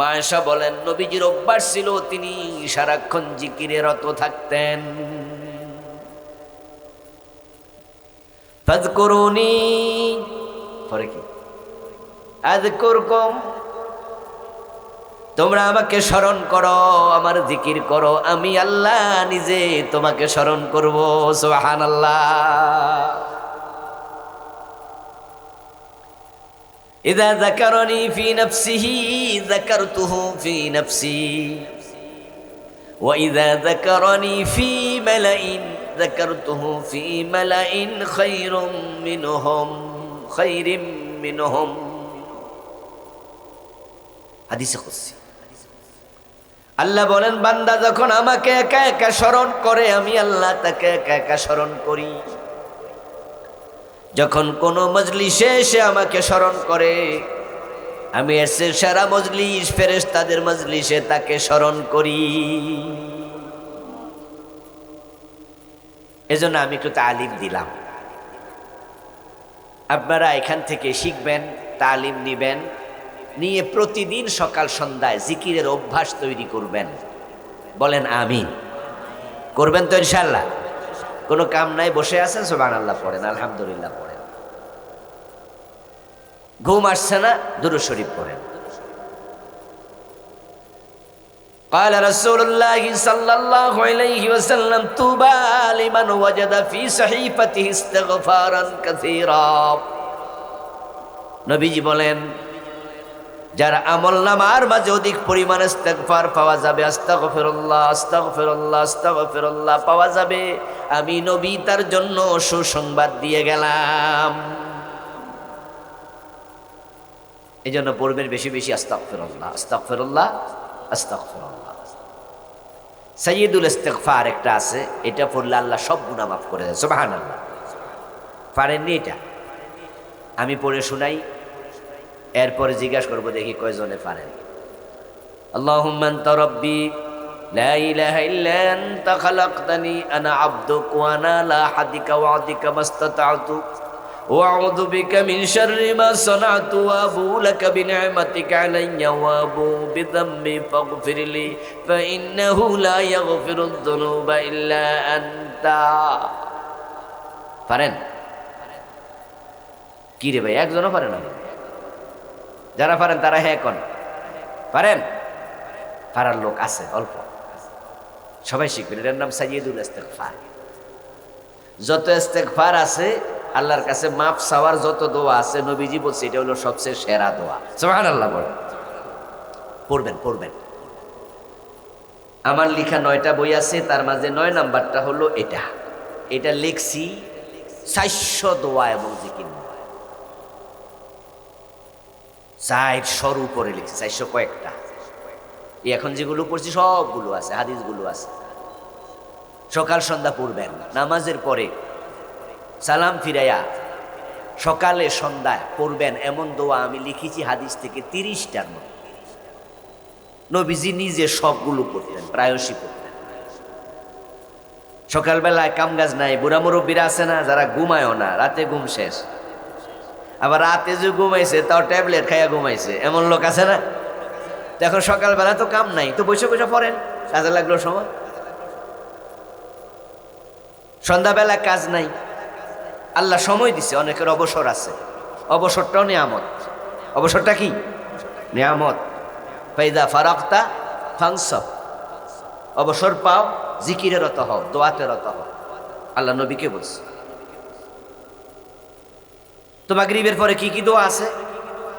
মা আয়েশা বলেন, নবীজির অভ্যাস ছিল তিনি সারাক্ষণ জিকিরে রত থাকতেন। ফাযকুরুনি, পরে কি আযকুরকুম, তোমরা আমাকে স্মরণ করো, আমার জিকির করো, আমি আল্লাহ নিজে তোমাকে স্মরণ করব। সুবহানাল্লাহ। ইযা যাকারানি ফি নাফসিহি যাকারতুহু ফি নাফসি ওয়া ইযা যাকারানি ফি মালাইন যাকারতুহু ফি মালাইন খায়রিম মিনহুম। হাদিসে কুদসি। আল্লাহ বলেন, বান্দা যখন আমাকে একা একা স্মরণ করে, আমি আল্লাহ তাকে একা একা স্মরণ করি। যখন কোন মজলিসে এসে আমাকে স্মরণ করে, আমি এসে সারা মজলিস ফেরেশতাদের মজলিসে তাকে স্মরণ করি। এজন্য আমি একটু তালিম দিলাম, আপনারা এখান থেকে শিখবেন, তালিম নিবেন, নিয়ে প্রতিদিন সকাল সন্ধ্যায় জিকিরের অভ্যাস তৈরি করবেন। বলেন আমিন। করবেন তো ইনশাআল্লাহ? কোনো কাম নাই, বসে আছেন, সুবহানাল্লাহ পড়েন, আলহামদুলিল্লাহ পড়েন। ঘুম আসছে না, দুরূদ শরীফ পড়েন। قال رسول الله صلى الله عليه وسلم طوبى لمن وجد في صحيفته استغفارا كثيرا। নবীজি বলেন, যার আমলনামার মাঝে অধিক পরিমাণে ইস্তেগফার পাওয়া যাবে, আস্তাগফিরুল্লাহ আস্তাগফিরুল্লাহ আস্তাগফিরুল্লাহ পাওয়া যাবে, আমি নবী তার জন্য সুসংবাদ দিয়ে গেলাম। এই জন্য পড়বেন বেশি বেশি আস্তাগফিরুল্লাহ আস্তাগফিরুল্লাহ আস্তাগফিরুল্লাহ। সাইয়্যিদুল ইস্তিগফার একটা আছে, এটা পড়লে আল্লাহ সব গুনাহ মাফ করে দেয়। সুবহানাল্লাহ। পারেননি এটা? আমি পড়ে শোনাই, এরপরে জিজ্ঞাসা করবো দেখি কয়জনে পারেন। আল্লাহুম্মা আনতা রাব্বি লা ইলাহা ইল্লা আনতা খালাকতানি আনা আবদুক ওয়া আনা লা হাদিকা ওয়াদিকা মাস্তাতা'তু ওয়া আউযু বিকা মিন শাররি মা সানা'তু ওয়া আবু লাকা বিনি'মাতিকা আলাইয়া ওয়া আবু বিযামবি ফাগফিরলি ফা ইন্নাহু লা ইয়াগফিরুদ যুনুবা ইল্লা আনতা। পারেন কি রে ভাই, একজনও পারে না? যারা পারেন তারা হ্যাঁ কোন পারেন? পারার লোক আছে অল্প, সবাই শিখবেন। এটার নাম সাইয়্যিদুল ইস্তিগফার। যত ইস্তিগফার আছে, আল্লাহর কাছে মাফ চাওয়ার যত দোয়া আছে, নবীজি বলছে এটা হলো সবচেয়ে সেরা দোয়া। সুবহানাল্লাহ বলেন। পড়বেন পড়বেন। আমার লেখা 9টা বই আছে, তার মাঝে 9 নাম্বারটা হলো এটা। এটা লিখছি 400 দোয়া এবং জিকির, 400 উপরে লিখছি, 400 কয়েকটা। এখন যেগুলো পড়ছি সবগুলো আছে, হাদিসগুলো আছে। সকাল সন্ধ্যা পড়বেন, নামাজের পরে সালাম ফিরাইয়া সকালে সন্ধ্যায় পড়বেন। এমন দোয়া আমি লিখেছি হাদিস থেকে 30টার মতো। নবীজি নিজে সবগুলো পড়তেন, প্রায়শই পড়তেন। সকালবেলায় কামকাজ নাই, বুড়া মুরব্বীরা আছে না, যারা ঘুমায়ও না, রাতে ঘুম শেষ, আবার রাতে যে ঘুমাইছে তাও ট্যাবলেট খাইয়া ঘুমাইছে, এমন লোক আছে না? এখন সকালবেলা তো কাম নাই, তো বসে বসে পড়েন, কাজে লাগলো সময়। সন্ধ্যাবেলা কাজ নাই, আল্লাহ সময় দিছে, অনেকের অবসর আছে, অবসরটাও নিয়ামত। অবসরটা কি? নিয়ামত। ফাইদা ফারাগতা ফানসাব, অবসর পাও, জিকিরে রত হও, দোয়াতে রত হও, আল্লাহ নবীকে বলছে। তো মাগরিবের পরে কি কি দোয়া আছে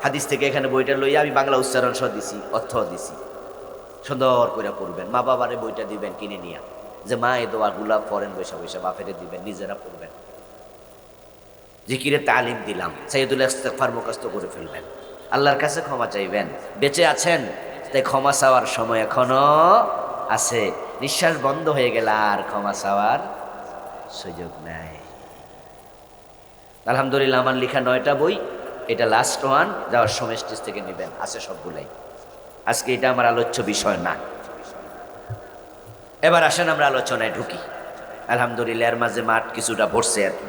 হাদিস থেকে, এখানে বইটা লইয়া আমি বাংলা উচ্চারণ সহ দিছি, অর্থ দিছি, সুন্দর করে পড়বেন। মা বাবারে বইটা দিবেন কিনে নিয়া, যে মা এই দোয়াগুলা পড়েন, বৈশা বৈশা বাপেরে দিবেন, নিজেরা পড়বেন। জিকিরে তালিম দিলাম, সাইয়্যিদুল ইস্তিগফার মুখস্থ করে ফেলবেন, আল্লাহর কাছে ক্ষমা চাইবেন। বেঁচে আছেন তাই ক্ষমা চাওয়ার সময় এখনো আছে, নিঃশ্বাস বন্ধ হয়ে গেলে আর ক্ষমা চাওয়ার সুযোগ নাই। আলহামদুলিল্লাহ, আমার লেখা 9টা বই, এটা লাস্ট ওয়ান, যাওয়ার সময় স্টেজ থেকে নেবেন, আছে সবগুলাই। আজকে এটা আমার আলোচ্য বিষয় না। এবার আসেন আমরা আলোচনায় ঢুকি। আলহামদুলিল্লাহ, এর মাঝে মাঠ কিছুটা ভরছে আর কি।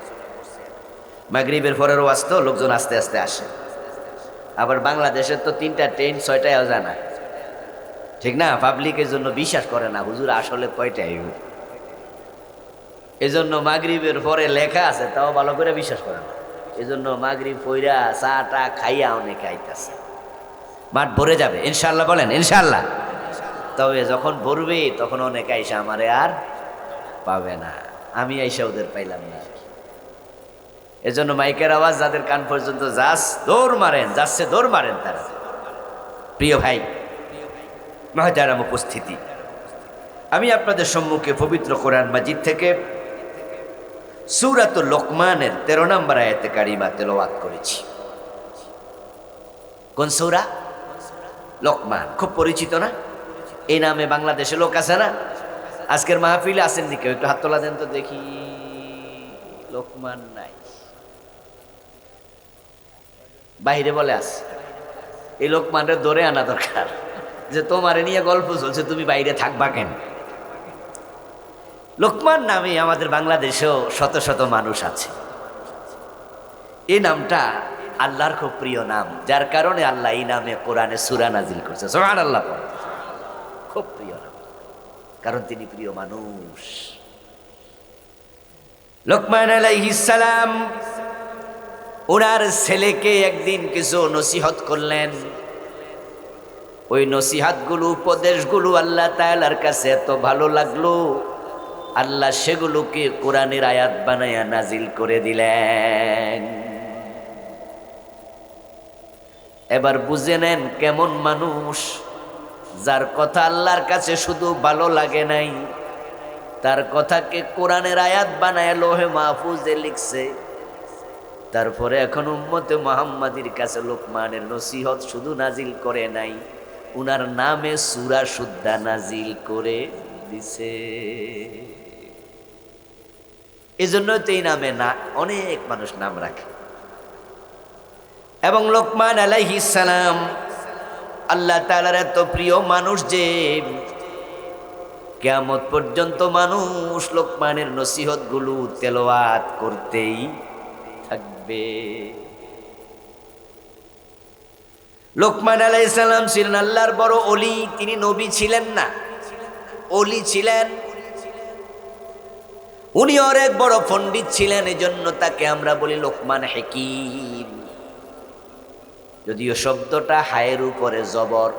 মাগরিবের পরেরও আসতো লোকজন, আস্তে আস্তে আসে। আবার বাংলাদেশের তো 3টা ট্রেন, 6টায়ও জানা, ঠিক না? পাবলিকের জন্য বিশ্বাস করে না হুজুর আসলে কয়টাই, এজন্য মাগরিবের পরে লেখা আছে তাও ভালো করে বিশ্বাস করে না। এজন্য মাগরিব পইরা চা টা খাইয়া অনেকে আইতাছে। মাঠ ভরে যাবে ইনশাল্লাহ, বলেন ইনশাল্লাহ। তবে যখন ভরবে তখন অনেকে আইসা আমারে আর পাবে না, আমি আইসা ওদের পাইলাম না। এজন্য মাইকের আওয়াজ যাদের কান পর্যন্ত দৌড় মারেন, যাচ্ছে দৌড় মারেন তারা। প্রিয় ভাই মহতারাম উপস্থিতি, আমি আপনাদের সম্মুখে পবিত্র কোরআন মাজিদ থেকে সূরাতুল লোকমানের 13 নম্বর আয়াতে কারিমা তেলাওয়াত করেছি। কোন সূরা? লোকমান। খুব পরিচিত না এই নামে? বাংলাদেশে লোক আছে না? আজকের মাহফিলে আসেননি কেউ? একটু হাত তোলা দেন তো দেখি। লোকমান নাই, বাইরে বলে আস। এই লোকমানের ধরে আনা দরকার, যে তোমারে নিয়ে গল্প চলছে, তুমি বাইরে থাকবা কেন? লোকমান নামে আমাদের বাংলাদেশেও শত শত মানুষ আছে। এই নামটা আল্লাহর খুব প্রিয় নাম, যার কারণে আল্লাহ এই নামে কোরআনে সূরা নাজিল করছে। সুবহানাল্লাহ। খুব প্রিয় নাম, কারণ তিনি প্রিয় মানুষ। লোকমান আলাইহিস সালাম ওনার ছেলেকে একদিন কিছু নসিহত করলেন। ওই নসিহতগুলো, উপদেশগুলো আল্লাহ তাআলার কাছে এত ভালো লাগলো, আল্লাহ সেগুলোকে কোরআনের আয়াত বানায়া নাজিল করে দিলেন। এবার বুঝে নেন কেমন মানুষ, যার কথা আল্লাহর কাছে শুধু ভালো লাগে নাই, তার কথাকে কোরআনের আয়াত বানায় লোহে মাহফুজে লিখছে। তারপরে এখন উম্মতে মুহাম্মাদির কাছে লোকমানের নসিহত শুধু নাজিল করে নাই, উনার নামে সূরা সুদ্ধা নাজিল করে দিছে। এজন্য তো এই নামে না অনেক মানুষ নাম রাখে। এবং লোকমান আলাইহিস সালাম আল্লাহ তাআলার এত প্রিয় মানুষ যে কিয়ামত পর্যন্ত মানুষ লোকমানের নসিহতগুলো তেলাওয়াত করতেই থাকবে। লোকমান আলাইহিস সালাম ছিলেন আল্লাহর বড় ওলি। তিনি নবী ছিলেন না, ওলি ছিলেন। উনি অনেক বড় পণ্ডিত ছিলেন, এজন্য তাকে আমরা বলি লোকমান হাকিম। যদিও শব্দটা হায়ের উপরে জবর,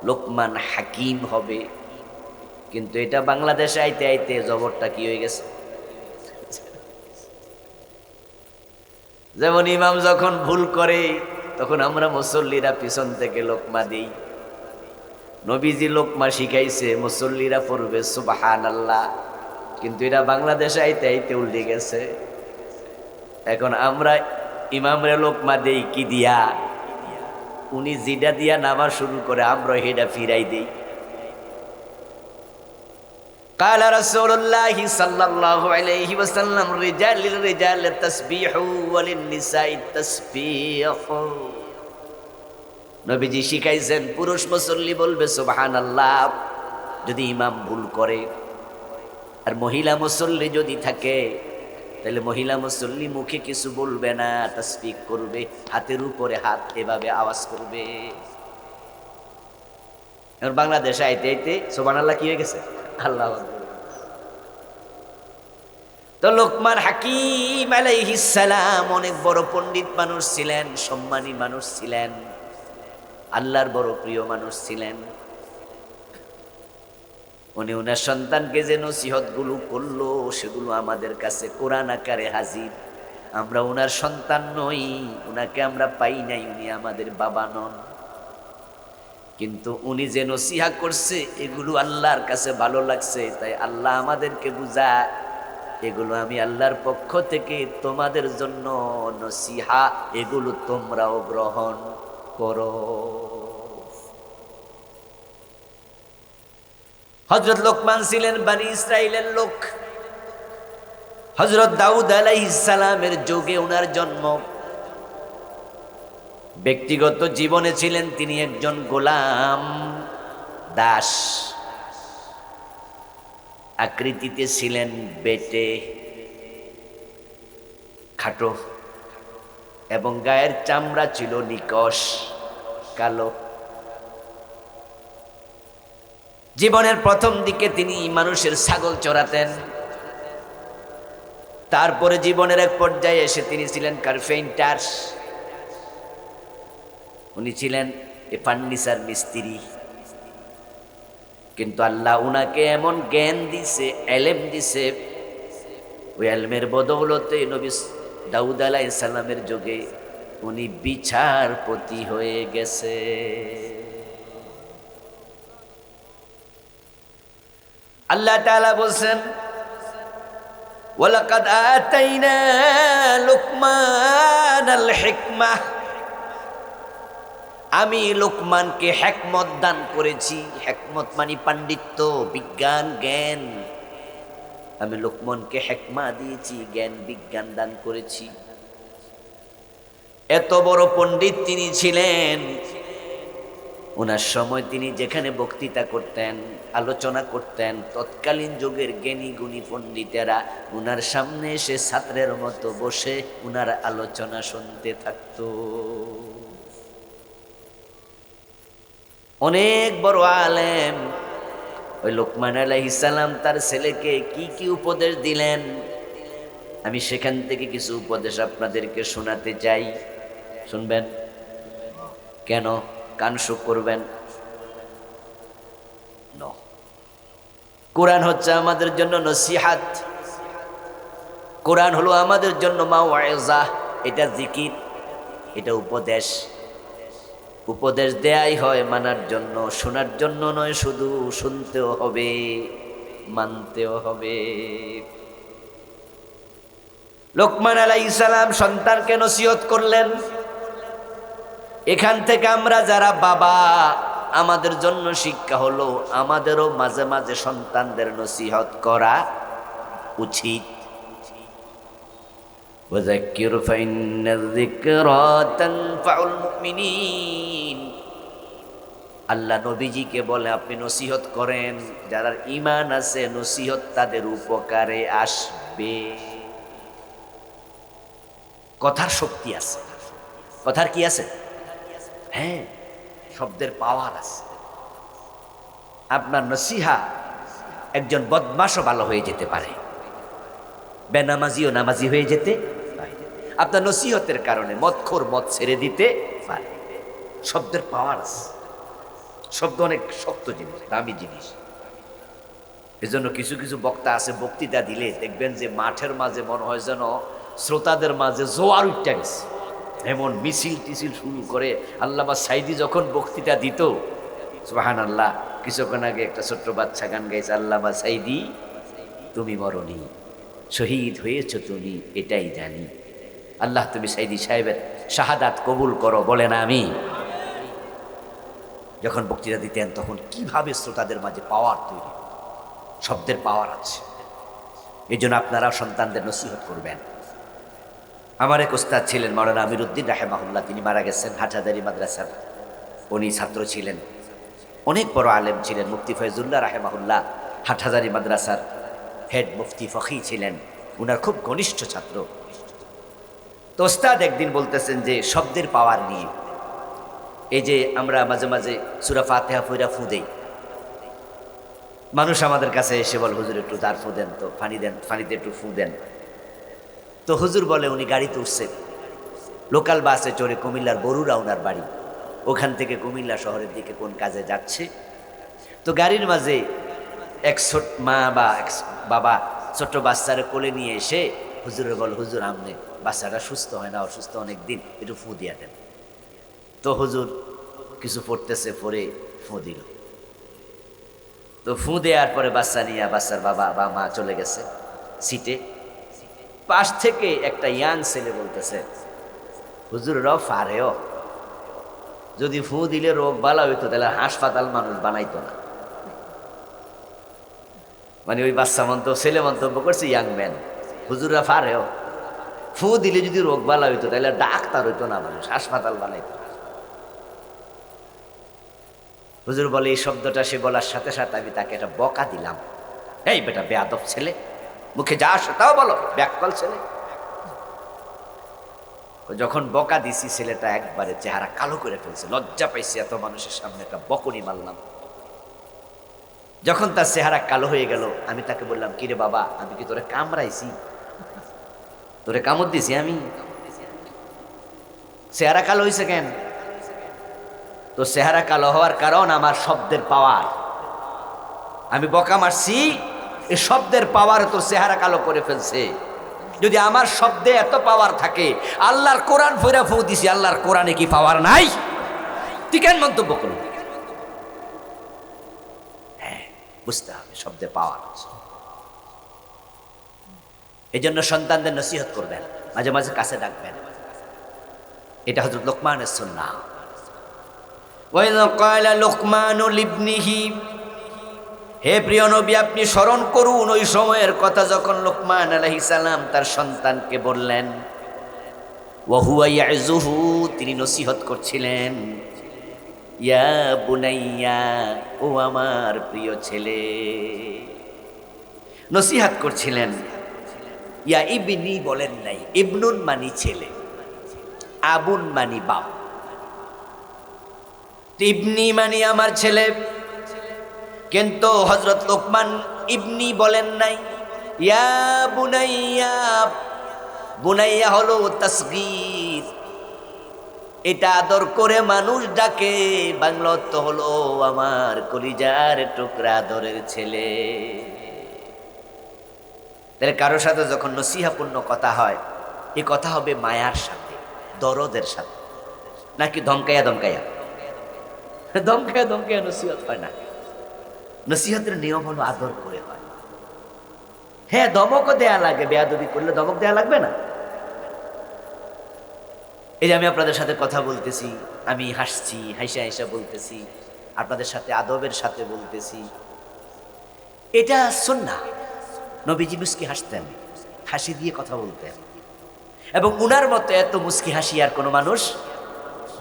লোকমান হাকিম হবে, কিন্তু এটা বাংলাদেশে আইতে আইতে জবরটা কি হয়ে গেছে। যেমন ইমাম যখন ভুল করে তখন আমরা মুসল্লিরা পিছন থেকে লোকমা দিই। নবীজি লোকমা শিখাইছে, মুসল্লিরা পড়বে সুবহানাল্লাহ, কিন্তু এটা বাংলাদেশে আইতে আইতে উল্টে গেছে। এখন আমরা ইমামরে লোকমা দেই কি দিয়া? উনি জিডা দিয়া নামাজ শুরু করে আমরা হেডা ফিরাই দেই। قال رسول الله صلى الله عليه وسلم رجال للرجال التسبيح وللنساء التسبيح। নবীজি শিখাইছেন পুরুষ মুসল্লি বলবে সুবহানাল্লাহ যদি ইমাম ভুল করে, আর মহিলা মুসল্লি যদি থাকে তাহলে মহিলা মুসল্লি মুখে কিছু বলবে না, তাসবিহ করবে, হাতের উপরে হাত এভাবে আওয়াজ করবে। আর বাংলাদেশে আইতে আইতে সুবহানাল্লাহ কি হয়ে গেছে? আল্লাহ। তো লোকমান হাকিম আলাইহিস সালাম অনেক বড় পণ্ডিত মানুষ ছিলেন, সম্মানী মানুষ ছিলেন, আল্লাহর বড় প্রিয় মানুষ ছিলেন। উনি ওনার সন্তানকে যে নসিহতগুলো করলো সেগুলো আমাদের কাছে কোরআন আকারে হাজির। আমরা ওনার সন্তান নই, ওনাকে আমরা পাই নাই, উনি আমাদের বাবা নন, কিন্তু উনি যে নসিহা করছে এগুলো আল্লাহর কাছে ভালো লাগছে, তাই আল্লাহ আমাদেরকে বুঝায় এগুলো আমি আল্লাহর পক্ষ থেকে তোমাদের জন্য নসিহা, এগুলো তোমরাও গ্রহণ করো। হযরত লোকমান ছিলেন বনি ইসরাইলের লোক। হযরত দাউদ আলাইহিস সালামের যুগে ওনার জন্ম। ব্যক্তিগত জীবনে ছিলেন তিনি একজন গোলাম, দাস। আকৃতিতে ছিলেন বেটে, খাটো, এবং গায়ের চামড়া ছিল নিকশ, কালো। জীবনের প্রথম দিকে তিনি মানুষের ছাগল চড়াতেন। তারপরে জীবনের এক পর্যায়ে এসে তিনি ছিলেন কার্পেন্টার, উনি ছিলেন ফার্নিচার মিস্ত্রি। কিন্তু আল্লাহ উনাকে এমন জ্ঞান দিছে, এলেম দিছে, ওই এলমের বদৌলতে নবী দাউদ আলাইহিস সালামের যুগে উনি বিচারপতি হয়ে গেছে। আল্লাহ তাআলা বলছেন, ওয়ালাকাদ আতাইনা লুকমানাল হিকমাহ, আমি লোকমানকে হিকমত দান করেছি। হিকমত মানে পাণ্ডিত্য, বিজ্ঞান, জ্ঞান। আমি লোকমানকে হিকমা দিয়েছি, জ্ঞান বিজ্ঞান দান করেছি। এত বড় পণ্ডিত তিনি ছিলেন, ওনার সময় তিনি যেখানে বক্তৃতা করতেন, আলোচনা করতেন, তৎকালীন যুগের জ্ঞানী গুণী পণ্ডিতেরা ওনার সামনে এসে ছাত্রের মতো বসে ওনার আলোচনা শুনতে থাকত। অনেক বড় আলেম। ওই লোকমান আলাইহিস সালাম তার ছেলেকে কি কি উপদেশ দিলেন, আমি সেখান থেকে কিছু উপদেশ আপনাদেরকে শোনাতে চাই। শুনবেন? কেন কান শোক করবেন? কোরআন হচ্ছে আমাদের জন্য নসিহাত, কোরআন হলো আমাদের জন্য মাওয়াইজা। এটা জিকির, এটা উপদেশ। উপদেশ দেয়াই হয় মানার জন্য, শোনার জন্য নয়। শুধু শুনতেও হবে, মানতেও হবে। লোকমান আলাইহিস সালাম সন্তানকে নসিহত করলেন। এখান থেকে আমরা যারা বাবা, আমাদের জন্য শিক্ষা হলো আমাদেরও মাঝে মাঝে সন্তানদের নসিহত করা উচিত। ওয়াযাক্কির ফাইন্নায যিকরা তানফাউল মুমিনিন। আল্লাহ নবীজিকে বলে আপনি নসিহত করেন, যারা ঈমান আছে নসিহত তাদের উপকারে আসবে। কথার শক্তি আছে। কথার কি আছে? হ্যাঁ, শব্দের পাওয়ার আছে। আপনার নসিহা একজন বদমাশও ভালো হয়ে যেতে পারে, বেনামাজিও নামাজি হয়ে যেতে পারে। আপনার নসিহতের কারণে মদখোর মদ ছেড়ে দিতে পারে। শব্দের পাওয়ার আছে। শব্দ অনেক শক্ত জিনিস, দামি জিনিস। এজন্য কিছু কিছু বক্তা আছে, বক্তৃতা দিলে দেখবেন যে মাঠের মাঝে মনে হয় যেন শ্রোতাদের মাঝে জোয়ার উঠতে গেছে, এমন মিছিল টিছিল শুরু করে। আল্লামা সাইদি যখন বক্তৃতা দিত, সুবহানাল্লাহ, কিছুক্ষণ আগে একটা ছোট্ট বাচ্চা গান গাইছে, আল্লামা সাইদি তুমি মরনি, শহীদ হয়েছ তুমি, এটাই জানি। আল্লাহ তুমি সাইদি সাহেবের শাহাদাত কবুল করো, বলেন আমি। যখন বক্তৃতা দিতেন তখন কিভাবে শ্রোতাদের মাঝে পাওয়ার তৈরি, শব্দের পাওয়ার আছে। এই জন্য আপনারা সন্তানদের নসিহত করবেন। আমার এক ওস্তাদ ছিলেন মাওলানা আমিরউদ্দিন রাহেমাহুল্লাহ, তিনি মারা গেছেন। হাটহাজারী মাদ্রাসার উনি ছাত্র ছিলেন, অনেক বড় আলেম ছিলেন। মুফতি ফয়জুল্লাহ রাহেমাহুল্লাহ হাটহাজারী মাদ্রাসার হেড মুফতি ফকি ছিলেন, উনার খুব ঘনিষ্ঠ ছাত্র। তো ওস্তাদ একদিন বলতেছেন যে শব্দের পাওয়ার নিয়ে, এই যে আমরা মাঝে মাঝে সূরা ফাতিহা পড়া ফু দেই, মানুষ আমাদের কাছে এসে বল হুজুর একটু তার ফু দেন তো, পানি দেন, পানিতে একটু ফু দেন। তো হুজুর বলে উনি গাড়িতে উঠছেন, লোকাল বাসে চড়ে কুমিল্লার বরুড়া ওনার বাড়ি, ওখান থেকে কুমিল্লা শহরের দিকে কোন কাজে যাচ্ছে। তো গাড়ির মাঝে এক ছোট মা বা এক বাবা ছোট্ট বাচ্চারে কোলে নিয়ে এসে হুজুরে বল, হুজুর আমনে বাচ্চাটা সুস্থ হয় না, অসুস্থ অনেক দিন, একটু ফু দিয়া দেন। তো হুজুর কিছু পড়তেছে, পরে ফু দিল। তো ফু দেওয়ার পরে বাচ্চা নিয়ে বাচ্চার বাবা বা মা চলে গেছে সিটে। পাশ থেকে একটা ইয়াং ছেলে বলতেছে, হুজুর র ফারেও, যদি ফু দিলে রোগ বালা হইতো তাহলে হাসপাতাল মানুষ বানাইতো না। মানে ওই বাচ্চা ছেলে মন্তব্য করছে, ইয়াং ম্যান, হুজুররা ফারেও, ফু দিলে যদি রোগ বালা হইতো তাহলে ডাক্তার হইতো না, মানুষ হাসপাতাল বানাইতো। হুজুর বলে এই শব্দটা সে বলার সাথে সাথে আমি তাকে একটা বকা দিলাম, এই বেটা বেয়াদব ছেলে, মুখে যা আসে তাও বলো, ব্যাককল ছেলে। যখন বকা দিছি ছেলেটা একবারে চেহারা কালো করে ফেলছে, লজ্জা পাইছে, এত মানুষের সামনে একটা বকুনি মারলাম। যখন তার চেহারা কালো হয়ে গেল, আমি তাকে বললাম, কিরে বাবা, আমি কি তোরে কামড়াইছি? তোরে কামড় দিছি আমি? চেহারা কালো হয়েছে কেন? তো চেহারা কালো হওয়ার কারণ আমার শব্দের পাওয়ার। আমি বকা মারছি, এই শব্দের পাওয়ার তোর চেহারা কালো করে ফেলছে। যদি আমার শব্দে এত পাওয়ার থাকে, আল্লাহর কোরআন ফইরা ফু দিছি, আল্লাহর কোরআনে কি পাওয়ার নাই? তুই কেন মন্তব্য করবি? হ্যাঁ, বুঝতে হবে শব্দে পাওয়ার আছে। এই জন্য সন্তানদের নসিহত করবেন, মাঝে মাঝে কাছে ডাকবেন। এটা হযরত লোকমানের সুন্নাহ। ওয়াইযা ক্বালা লুকমানু লিবনিহি, হে প্রিয় নবী, আপনি স্মরণ করুন ওই সময়ের কথা যখন লোকমান আলাইহিস সালাম তার সন্তানকে বললেন, ওয়া হুয়া ইয়াযুহু, তিনি নসিহত করছিলেন, ইয়া বুনাইয়া, ও আমার প্রিয় ছেলে, নসিহত করছিলেন। ইয়া ইবনি বলেন নাই, ইবনুন মানি ছেলে, আবুন মানি বাপ, ইবনি মানি আমার ছেলে। কিন্তু হযরত লোকমান ইবনি বলেন নাই, ইয়া বুনাইয়া। বুনাইয়া হলো তাসগীর, এটা আদর করে মানুষ ডাকে, বাংলা অর্থ হলো আমার কলিজার টুকরা আদরের ছেলে। তাহলে কারোর সাথে যখন নসিহাপূর্ণ কথা হয়, এই কথা হবে মায়ার সাথে, দরদের সাথে, নাকি ধমকাইয়া ধমকাইয়া? ধমকাইয়া ধমকাইয়া নসিহত হয় না। নসিহতের নিয়ম হলো আদর করে হয়। হ্যাঁ, ধমকও দেয়া লাগে, বেয়াদবি করলে ধমক দেয়া লাগবে না? এই যে আমি আপনাদের সাথে কথা বলতেছি, আমি হাসছি, হাইসা হাইসা বলতেছি, আপনাদের সাথে আদবের সাথে বলতেছি, এটা সুন্নাহ। নবীজি মুস্কি হাসতেন, হাসি দিয়ে কথা বলতেন, এবং উনার মতো এত মুস্কি হাসি আর কোনো মানুষ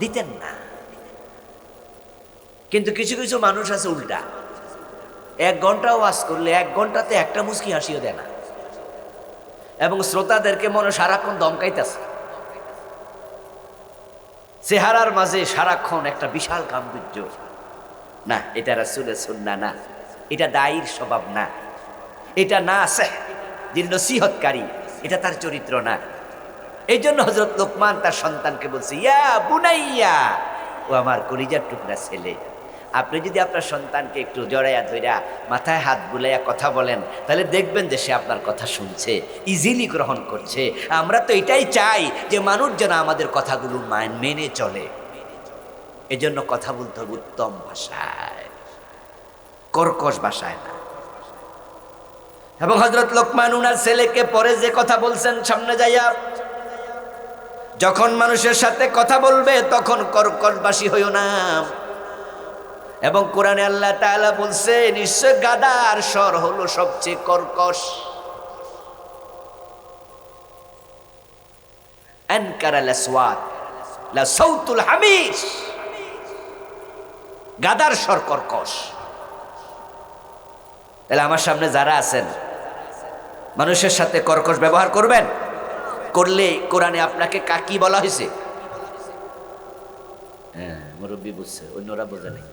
দিতেন না। কিন্তু কিছু কিছু মানুষ আছে উল্টা, 1 ঘন্টা ওয়াজ করলে 1 ঘন্টাতে একটা মুস্কি হাসিও দেয় না, এবং শ্রোতাদেরকে মনে সারাক্ষণ দমকাইতেছে। চেহারার মাঝে সারাক্ষণ একটা বিশাল গাম্ভীর্য। না, এটা রাসূলের সুন্নাহ না, এটা দায়ীর স্বভাব না, এটা না আছে যিনি নসিহতকারী, এটা তার চরিত্র না। এই জন্য হযরত লোকমান তার সন্তানকে বলছে, ইয়া বুনাইয়া, ও আমার কলিজার টুকরা ছেলে। আপনি যদি আপনার সন্তানকে একটু জড়াইয়া ধইরা মাথায় হাত বুলাইয়া কথা বলেন, তাহলে দেখবেন যে সে আপনার কথা শুনছে, ইজিলি গ্রহণ করছে। আমরা তো এটাই চাই যে মানুষ যেন আমাদের কথাগুলো মেনে চলে। এজন্য কথা বলতে হবে উত্তম ভাষায়, কর্কশ ভাষায় না। এবং হযরত লোকমান উনার ছেলেকে পরে যে কথা বলছেন, সামনে যাইয়া, যখন মানুষের সাথে কথা বলবে তখন কর্কশবাসী হইও না। এবং কোরআনে আল্লাহ তাআলা বলছে, নিশ্চয় গাদার স্বর হলো সবচেয়ে কর্কশ। আনকারাল আসওয়াত লা সাউতুল হামিস, গাদার স্বর কর্কশ। তাহলে আমার সামনে যারা আছেন, মানুষের সাথে কর্কশ ব্যবহার করবেন, করলে কোরআনে আপনাকে কাকি বলা হয়েছে? হ্যাঁ, মুরব্বী বুঝছে, অন্যরা বোঝে নাই।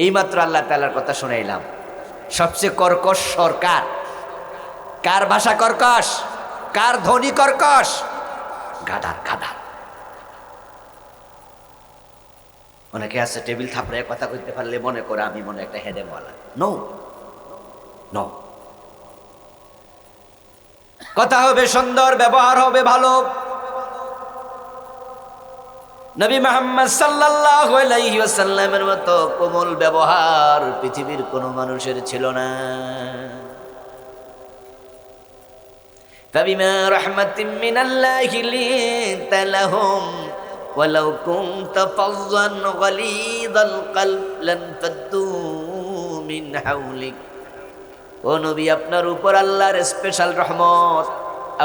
এইমাত্র আল্লাহ তাআলার কথা শুনাইলাম, সবচেয়ে কর্কশ সরকার, কার ভাষা কর্কশ, কার ধ্বনি কর্কশ? গাদার, গাদার। অনেকে আছে টেবিল থাপড়ে কথা কইতে পারলে মনে করে আমি মনে একটা হেডেমওয়ালা। নো নো, কথা হবে সুন্দর, ব্যবহার হবে ভালো। নবী মুহাম্মদ সাল্লাল্লাহু আলাইহি ওয়াসাল্লামের মতো কোমল ব্যবহার পৃথিবীর কোনো মানুষের ছিল না। ফাবিমা রাহমাতিন মিনাল্লাহি লিনতা লাহুম ওয়ালাউ কুনতা ফাযযান গালিযাল কলব লানফাদ্দু মিন হাওলিক। ও নবী, আপনার উপর আল্লাহর স্পেশাল রহমত,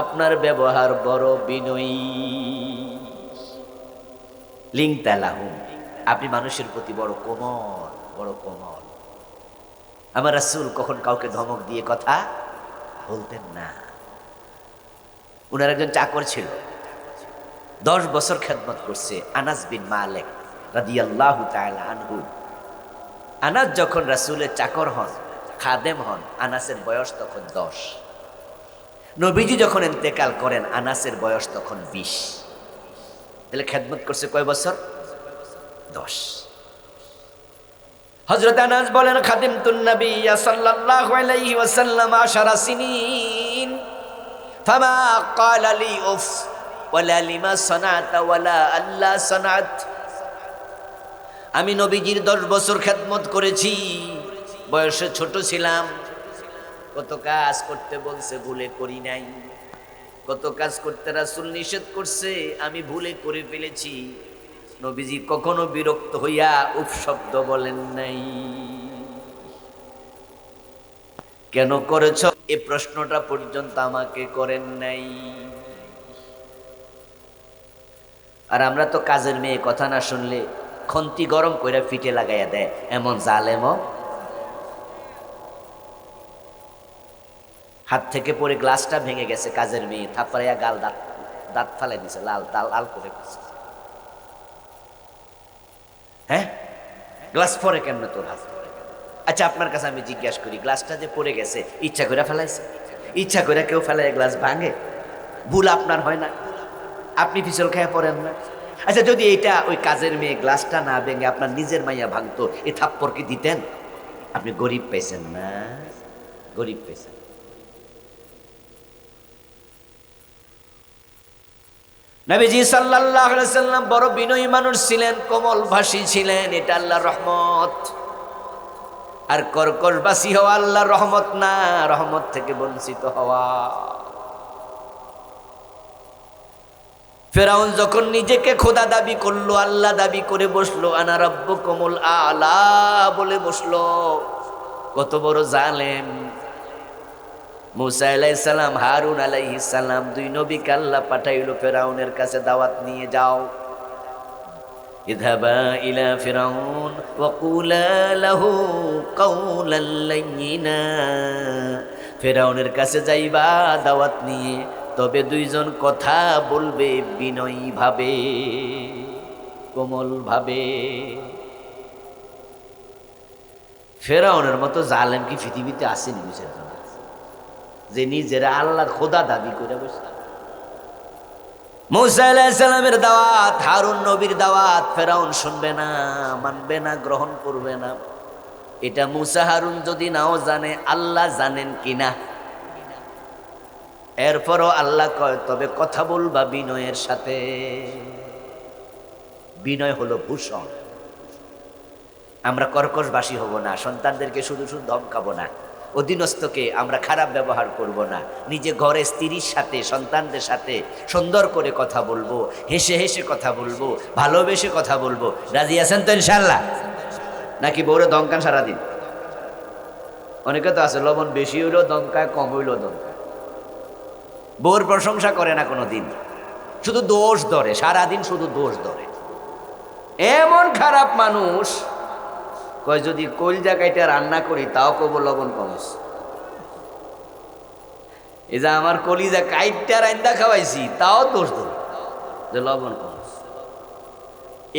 আপনার ব্যবহার বড় বিনয়ী। লিনতা লাহুম, আপনি মানুষের প্রতি বড় কোমল, বড় কোমল। আমার রাসূল কখন কাউকে ধমক দিয়ে কথা বলতেন না। উনার একজন চাকর ছিল, 10 বছর খেদমত করছে, আনাস বিন মালিক রাদিয়াল্লাহু তাআলা আনহু। আনাস যখন রাসূলের চাকর হন, খাদেম হন, আনাসের বয়স তখন 10। নবীজি যখন ইন্তেকাল করেন আনাসের বয়স তখন 20। তাহলে খেদমত করছে কয় বছর? 10। হযরত আনাস বলেন খাদিমতুন নবী সাল্লাল্লাহু আলাইহি ওয়াসাল্লাম 10 সিনিন ফামা ক্বালা লি উফ ওয়ালা লিমা সানাতা ওয়ালা আল্লা সানাত। আমি নবীজির 10 বছর খেদমত করেছি, বয়সে ছোট ছিলাম, কত কাজ করতে বলছে ভুলে করি নাই, কত কাজ করতে রাসূল নিষেধ করছে আমি ভুলে করে ফেলেছি। নবীজি কখনো বিরক্ত হইয়া উফ শব্দ বলেন নাই। কেন করেছ এই প্রশ্নটা পর্যন্ত আমাকে করেন নাই। আর আমরা তো কাজের মেয়ে কথা না শুনলে খন্তি গরম কইরা ফিটে লাগাইয়া দেয়, এমন জালেমও। হাত থেকে পড়ে গ্লাসটা ভেঙে গেছে, কাজের মেয়ে থাপড়াইয়া গাল দাঁত দাঁত ফালাই দিছে, লাল লাল করে গেছে। হ্যাঁ, গ্লাস পরে কেমন তোর হাত? আচ্ছা আপনার কাছে আমি জিজ্ঞাসা করি, গ্লাসটা যে পড়ে গেছে ইচ্ছা করে ফেলাইছে? ইচ্ছা করে কেউ ফেলায় গ্লাস ভাঙে? ভুল আপনার হয় না? আপনি পিছল খেয়ে পড়েন না? আচ্ছা যদি এটা ওই কাজের মেয়ে গ্লাসটা না ভেঙে আপনার নিজের মাইয়া ভাঙতো, এ থাপ্পড় কি দিতেন? আপনি গরিব পেয়েছেন না? গরিব পেয়েছেন। নবীজি সাল্লাল্লাহু আলাইহি ওয়াসাল্লাম বড় বিনয়ী মানুষ ছিলেন, কোমল ভাষী ছিলেন, এটা আল্লাহর রহমত। আর কর্কশবাসী হওয়া আল্লাহর রহমত না, রহমত থেকে বঞ্চিত হওয়া। ফেরাউন যখন নিজেকে খোদা দাবি করলো, আল্লাহ দাবি করে বসলো, আনা রাব্বুকুমুল আলা বলে বসলো, কত বড় জালেম। মুসা আলাইহিস সালাম, হারুন আলাইহিস সালাম, দুই নবীকে আল্লাহ পাঠাইলো ফেরাউনের কাছে, দাওয়াত নিয়ে যাও। ইযহাবা ইলা ফিরাউন ওয়া কুলা লাহু কাওলাল লাইয়িনা। ফেরাউনের কাছে যাইবা দাওয়াত নিয়ে, তবে দুইজন কথা বলবে বিনয়ী ভাবে, কোমল ভাবে। ফেরাউনের মতো জালেম কি পৃথিবীতে আসেনি বুঝেন না, যে নিজেরা আল্লাহর খোদা দাবি করে বসে। মুসা আলাইহিস সালামের দাওয়াত, হারুন নবীর দাওয়াত ফেরাউন শুনবে না, মানবে না, গ্রহণ করবে না। এটা মুসা হারুন যদি নাও জানে, আল্লাহ জানেন কিনা। এরপরও আল্লাহ কয় তবে কথা বলবা বিনয়ের সাথে। বিনয় হলো ভূষণ। আমরা কর্কশবাসী হব না, সন্তানদেরকে শুধু শুধু ধমকাবো না, অধীনস্থকে আমরা খারাপ ব্যবহার করব না, নিজে ঘরে স্ত্রীর সাথে সন্তানদের সাথে সুন্দর করে কথা বলবো, হেসে হেসে কথা বলবো, ভালোবেসে কথা বলবো। রাজি আছেন তো ইনশাআল্লাহ? নাকি বউরে দমকান সারাদিন? অনেকে তো আছে লবণ বেশি হইলেও দমকায়, কম হইলেও দমকায়। বউর প্রশংসা করে না কোনো দিন, শুধু দোষ ধরে, সারাদিন শুধু দোষ ধরে। এমন খারাপ মানুষ কয় যদি কলজা কাইটা রান্না করি তাও কব লবণ কমস। এই যে আমার কলিজা কাইটা রান্না খাওয়াইছি তাও দোষ ধরে যে লবণ কমস।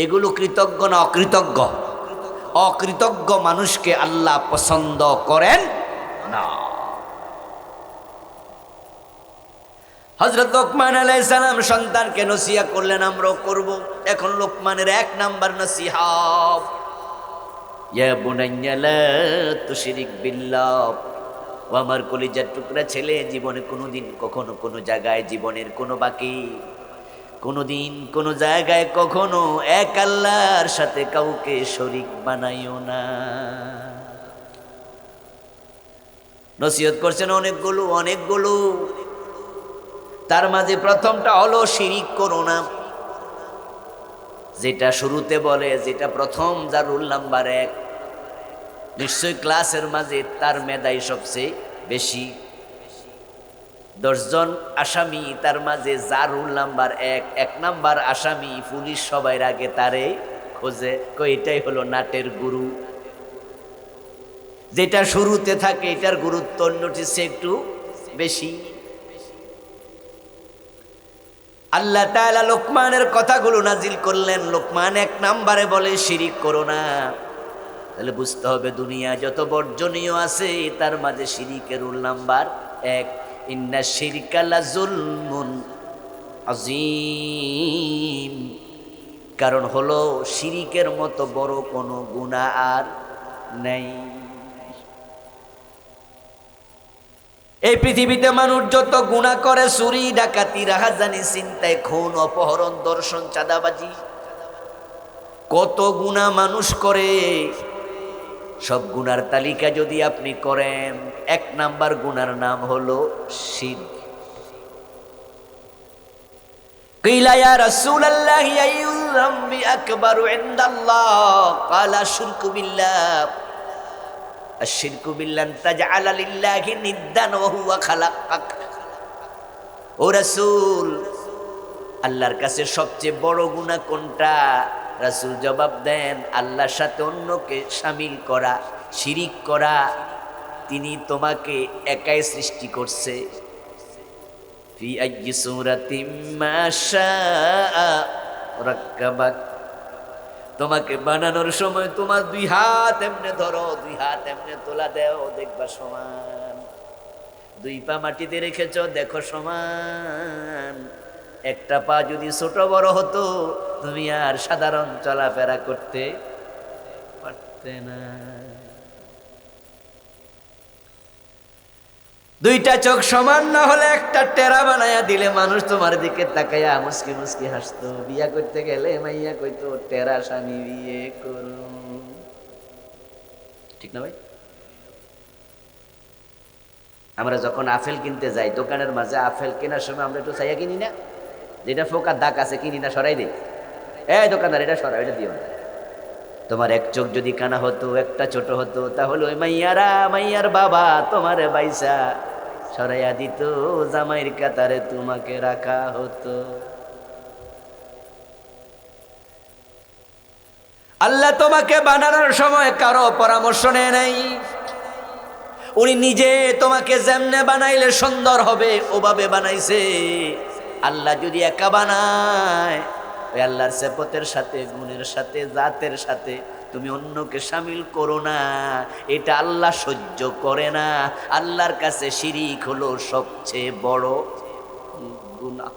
এগুলো কৃতজ্ঞ না অকৃতজ্ঞ? অকৃতজ্ঞ মানুষকে আল্লাহ পছন্দ করেন না। হযরত লোকমান আলাইহিস সালাম সন্তানকে নসিহত করলেন, আমরাও করব। এখন লোকমানের 1 নাম্বার নসিহত, ইয়া বুনাইয়া লা তুশরিক বিল্লাহ। ও আমার কলিজার টুকরা ছেলে, জীবনে কোনোদিন কখনো কোনো জায়গায়, জীবনের কোনো বাকি কোনোদিন কোনো জায়গায় কখনো এক আল্লাহর সাথে কাউকে শরীক বানাইও না। নসিহত করছেন অনেকগুলো। তার মাঝে প্রথমটা হলো শিরিক করো না। যেটা শুরুতে বলে, যেটা প্রথম, যার রুল নাম্বার 1, নিশ্চয়ই ক্লাসের মাঝে তার মেধাই সবচেয়ে বেশি। 10 জন আসামি, তার মাঝে যার রুল নাম্বার 1 নাম্বার আসামি, পুলিশ সবাই আগে তারে খোঁজে, এটাই হলো নাটের গুরু। যেটা শুরুতে থাকে এটার গুরুত্ব অন্যটির চেয়ে একটু বেশি। আল্লাহ তাআলা লোকমানের কথাগুলো নাজিল করলেন। লোকমান 1 নম্বরে বলে শিরিক করো না। তাহলে বুঝতে হবে দুনিয়া যত বর্জনীয় আছে তার মাঝে শিরিকের রোল নাম্বার 1। ইন্না শিরকা লাযুলমুন আযীম। কারণ হলো শিরিকের মতো বড় কোনো গুনাহ আর নেই। এই পৃথিবীতে মানুষ যত গুনাহ করে, চুরি ডাকাতি রাহাজানি চিন্তায় খুন অপহরণ দর্শন চাঁদাবাজি, কত গুনাহ মানুষ করে, সব গুনার তালিকা যদি আপনি করেন 1 নাম্বার গুনার নাম হলো শিরক। কিলা ইয়া রাসূলুল্লাহ আইয়ুল যামবি আকবারু ইনদাল্লাহ ক্বালা শিরকু বিল্লাহ। আশ-শিরকু বিল্লাহ তাজআলা লিল্লাহি নিদ্দান ওয়া হুয়া খালাকাক। ও রাসূল, আল্লাহর কাছে সবচেয়ে বড় গুনাহ কোনটা? রাসূল জবাব দেন, আল্লাহর সাথে অন্যকে শামিল করা, শিরিক করা। তিনি তোমাকে একাই সৃষ্টি করছে। ফি আইয়ি সূরাতিম মা শাআ রাক্কাবাক। তোমাকে বানানোর সময় তোমার 2 হাত এমনে ধরো, 2 হাত এমনে তোলা দেও, দেখবা সমান। 2 পা মাটিতে রেখেছো, দেখো সমান। একটা পা যদি ছোট বড় হতো তুমি আর সাধারণ চলাফেরা করতে পারতে না। 2টা চোখ সমান না হলে একটা টেরা বানায়া দিলে মানুষ তোমার দিকে তাকায়া মুস্কি মুস্কি হাসতো। বিয়া করতে গেলে মাইয়া কইতো টেরা স্বামী বিয়ে করুন। ঠিক না ভাই? আমরা যখন আপেল কিনতে যাই, দোকানের মাঝে আপেল কেনার সময় আমরা একটু চাইয়া কিনি না? যেটা ফোকার দাগ আছে কিনি না, সরাই দেই। এই দোকানদার, এটা সরাই, এটা দিও না। তোমার 1 চোখ যদি কানা হতো, একটা ছোট হতো, তাহলে ওই মাইয়ার বাবা তোমারে বাইসা সরাইয়া দিত, জামাইয়ের কাতারে তোমাকে রাখা হতো। আল্লাহ তোমাকে বানানোর সময় কারো পরামর্শ নেয় নাই। উনি নিজে তোমাকে যেমনে বানাইলে সুন্দর হবে ওভাবে বানাইছে। আল্লাহ যদি একা বানায়, ওই আল্লাহর সিফাতের সাথে, গুণের সাথে, জাতের সাথে তুমি অন্যকে শামিল করো না, এটা আল্লাহ সহ্য করে না। আল্লাহর কাছে শিরিক হলো সবচেয়ে বড় গুনাহ।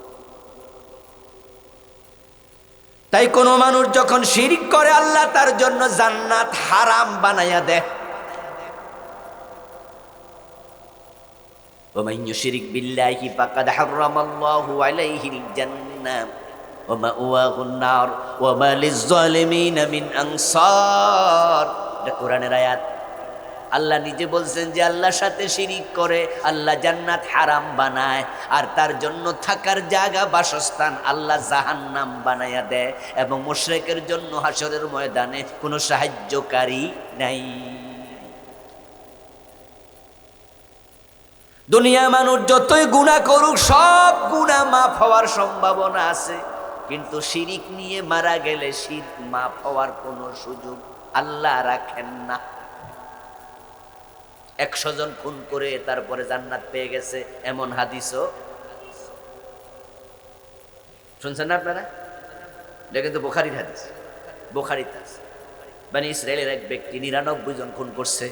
তাই কোনো মানুষ যখন শিরিক করে, আল্লাহ তার জন্য জান্নাত হারাম বানায়া দেয়। ومن يشرك بالله فقد حرم الله عليه الجنة ومأواه النار وما للظالمين من أنصار। এটা কোরআনের আয়াত। আল্লাহ নিজে বলছেন যে আল্লাহর সাথে শিরিক করে আল্লাহ জান্নাত হারাম বানায়, আর তার জন্য থাকার জায়গা, বাসস্থান আল্লাহ জাহান্নাম বানায়া দেয়, এবং মুশরিকের জন্য হাসরের ময়দানে কোনো সাহায্যকারী নাই। দুনিয়া মানুষ যতই গুনাহ করুক, সব গুনাহ মাফ হওয়ার সম্ভাবনা আছে, কিন্তু শিরিক নিয়ে মারা গেলে শিরক মাফ হওয়ার কোনো সুযোগ আল্লাহ রাখেন না। 100 জন খুন করে তারপরে জান্নাত পেয়ে গেছে, এমন হাদিসও শুনছেন না আপনারা? এটা কিন্তু বুখারীর হাদিস, বুখারীতে আছে। বনি ইসরায়েলের এক ব্যক্তি 99 জন খুন করছে।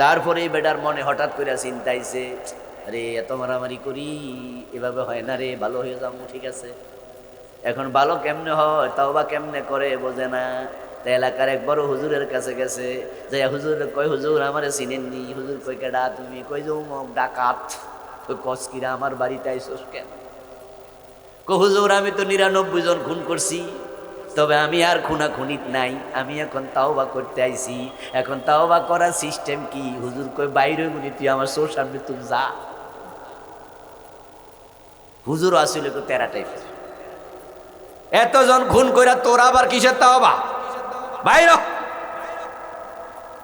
তারপরে বেটার মনে হঠাৎ করে চিন্তা আইছে, আরে এত মারামারি করি, এভাবে হয় না রে, ভালো হয়ে যাবো, ঠিক আছে। এখন ভালো কেমনে হয়, তাওবা কেমনে করে বোঝে না। তাই এলাকার এক বড় হুজুরের কাছে গেছে, যে হুজুর কই, হুজুর আমারে চিনেননি। হুজুর কই কেডা তুমি? কই যে অমুক ডাকাত। কই কসকিরা আমার বাড়িতে আইসোস কেন? কই হুজুর আমি তো 99 জন খুন করছি, তবে আমি আর খুনাখুনিত নাই, আমি এখন তাওবা করতে আইছি। এখন তাওবা করার সিস্টেম কি? হুজুর কই বাইরে গুনি, তুই আমার চোর সামনে তুই যা। হুজুর আসলে তো তেরা টাইপের, এতজন খুন কইরা তোর আবার কিসের তাওবা? বাইর।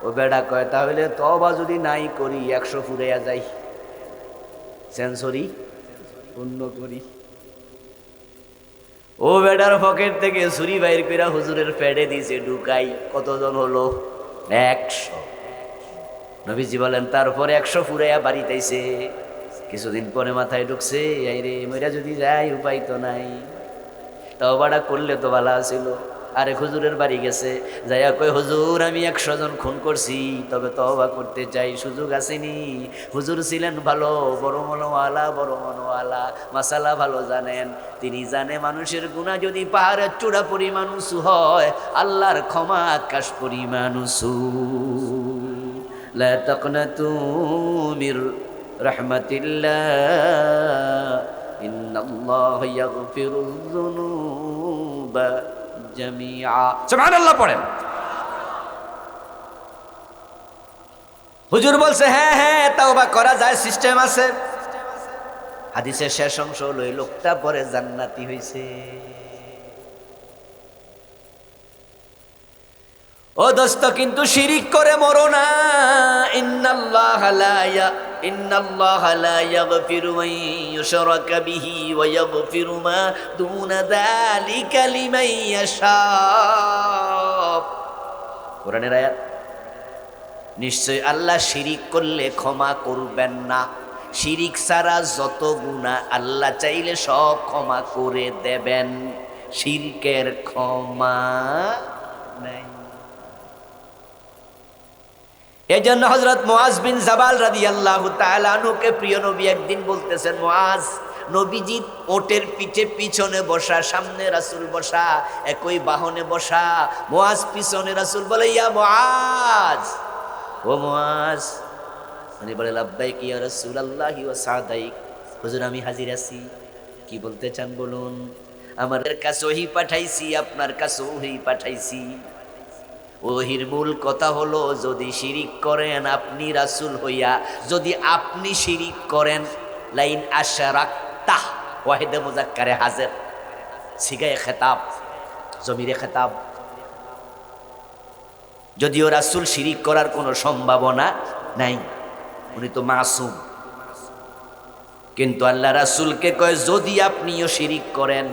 ও বেটা কয় তাহলে তওবা যদি নাই করি 100 ফুরাইয়া যাই, সেঞ্চুরি পূর্ণ করি। ও বেটার পকেট থেকে ছুরি বাইর কইরা হুজুরের পেটে দিয়েছে ঢুকাই। কতজন হলো? 100। নবীজি বলেন তারপরে 100 ফুরাইয়া বাড়িতে আইছে। কিছুদিন পরে মাথায় ঢুকছে, এই রে মইরা যদি যাই, উপায় তো নাই, তওবাটা করলে তো ভালো ছিল। আরে হুজুরের বাড়ি গেছে, যাইয়া কই হুজুর আমি 100 জন খুন করছি, তবে তওবা করতে চাই, সুযোগ আসেনি। হুজুর ছিলেন ভালো, বড় মনোওয়ালা, মাসালা ভালো জানেন। তিনি জানে মানুষের গুনাহ যদি পাহাড়ের চূড়া পরিমাণ উঁচু হয়, আল্লাহর ক্ষমা আকাশ পরিমাণ উঁচু। লা তাকনাতু মির রাহমাতিল্লাহ ইন্নাল্লাহা ইয়াগফিরুয যুনুবা জামিআ। সুবহানাল্লাহ পড়েন। হুজুর বলছে হ্যাঁ হ্যাঁ তাওবা করা যায়, সিস্টেম আছে। হাদিসের শেষ অংশ হলো এই লোকটা পরে জান্নাতি হইছে। ও দোস্ত, কিন্তু শিরিক করে মরো না। ইন্নাল্লাহা লা ইয়াগফিরু আন ইউশরাকা বিহি ওয়া ইয়াগফিরু মা দুনা যালিকা লিমান ইয়াশা। কোরআনের আয়াত। নিশ্চয় আল্লাহ শিরিক করলে ক্ষমা করবেন না। শিরিক ছাড়া যত গুনাহ আল্লাহ চাইলে সব ক্ষমা করে দেবেন, শিরকের ক্ষমা নাই। এজন্য হযরত মুআজ বিন জাবাল রাদিয়াল্লাহু তাআলা আনহুকে প্রিয় নবী একদিন বলতেছেন, মুআজ, নবীজি ওটের পিঠে পিছনে বসা, সামনে রাসূল বসা, একই বাহনে বসা। মুআজ পিছনে, রাসূল বলে ইয়া মুআজ, ও মুআজ। উনি বলে লাব্বাইক ইয়া রাসূলুল্লাহি ওয়া সাদাইক। হুজুর আমি হাজির আছি, কি বলতে চান বলুন। আমার কাছে ওহী পাঠাইছি, আপনার কাছে ওহী পাঠাইছি। ওহির মূল কথা হলো, যদি শিরিক করেন আপনি রাসূল হইয়া, যদি আপনি শিরিক করেন, লাইন আশরাকতা, ওয়াহিদে মুযাক্কারে হাজির, সিগায়ে খেতাব, জমিরে খেতাব। যদিও রাসূল শিরিক করার কোনো সম্ভাবনা নাই, উনি তো মাসুম, কিন্তু আল্লাহ রাসূলকে কয় যদি আপনিও শিরিক করেন,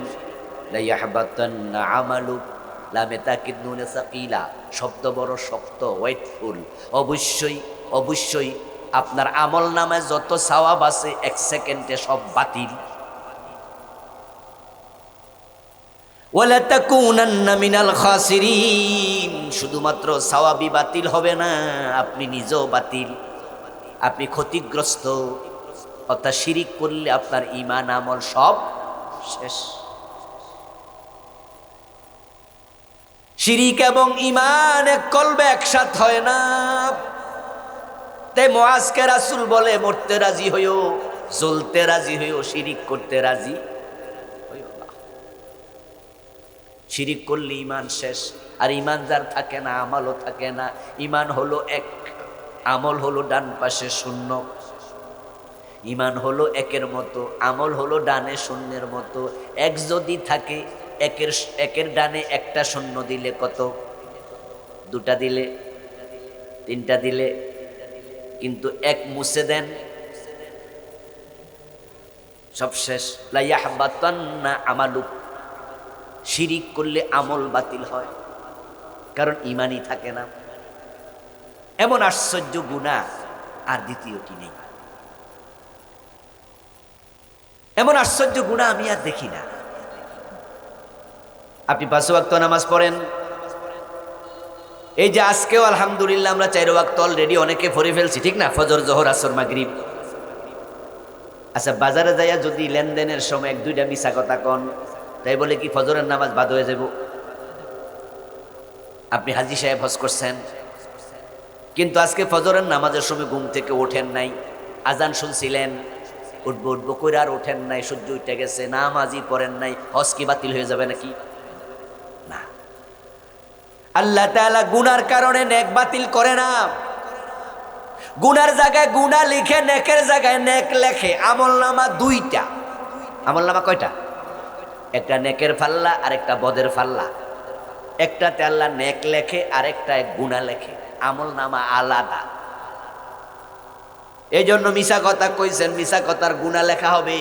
লা ইয়াহবাতান্না আমালুক। লামে তাকিদ নুনে সাকিলা, শব্দ বড় শক্ত, ওয়েটফুল। অবশ্যই অবশ্যই আপনার আমল নামায় যত সওয়াব আছে 1 সেকেন্ডে সব বাতিল। ওয়ালা তাকুনান্না মিনাল খাসিরিন। শুধুমাত্র সওয়াবই বাতিল হবে না, আপনি নিজেও বাতিল, আপনি ক্ষতিগ্রস্ত। অর্থাৎ শিরিক করলে আপনার ঈমান আমল সব শেষ। শিরিক এবং ঈমান এক কলবে একসাথ হয় না। তাই মুআজকে রাসূল বলে মরতে রাজি হইও, জ্বলতে রাজি হইও, শিরিক করতে রাজি হইও না। শিরিক করলে ঈমান শেষ। আর ঈমান যার থাকে না, আমলও থাকে না। ঈমান হলো এক, আমল হলো ডান পাশে শূন্য। ঈমান হলো একের মতো, আমল হলো ডানে শূন্যের মতো। এক যদি থাকে, একের ডানে একটা শূন্য দিলে কত? 2টা দিলে, 3টা দিলে, কিন্তু এক মুছে দেন, সব শেষ। লা ইয়াহবাতান্না আমালুক। শিরিক করলে আমল বাতিল হয়, কারণ ঈমানই থাকে না। এমন আশ্চর্য গুনাহ আর দ্বিতীয়টি নেই। এমন আশ্চর্য গুনাহ আমি আর দেখি না। আপনি 5 ওয়াক্ত নামাজ পড়েন, এই যে আজকেও আলহামদুলিল্লাহ আমরা 4 ওয়াক্ত অলরেডি অনেকে পড়ে ফেলছি, ঠিক না? ফজর, জোহর, আসর, মাগরিব। আচ্ছা, বাজারে যাইয়া যদি লেনদেনের সময় 1-2টা মিছা কথা কন, তাই বলে কি ফজরের নামাজ বাদ হয়ে যাব? আপনি হাজী সাহেব হজ করছেন, কিন্তু আজকে ফজরের নামাজের সময় ঘুম থেকে ওঠেন নাই, আজান শুনছিলেন, উঠবো কইরা আর ওঠেন নাই, সূর্য উঠে গেছে, নামাজই পড়েন নাই, হজ কি বাতিল হয়ে যাবে নাকি? না। আল্লাহ তাআলা গুনার কারণে নেক বাতিল করে না। গুনার জায়গায় গুনাহ লিখে, নেকের জায়গায় নেক লেখে। আমলনামা 2টা। আমলনামা কয়টা? একটা নেকের পাল্লা আর একটা বদের পাল্লা। একটাতে আল্লাহ নেক লেখে আর একটা গুনাহ লেখে। আমলনামা আলাদা। এই জন্য মিছা কথা কইছেন, মিছা কথার গুনাহ লেখা হবে।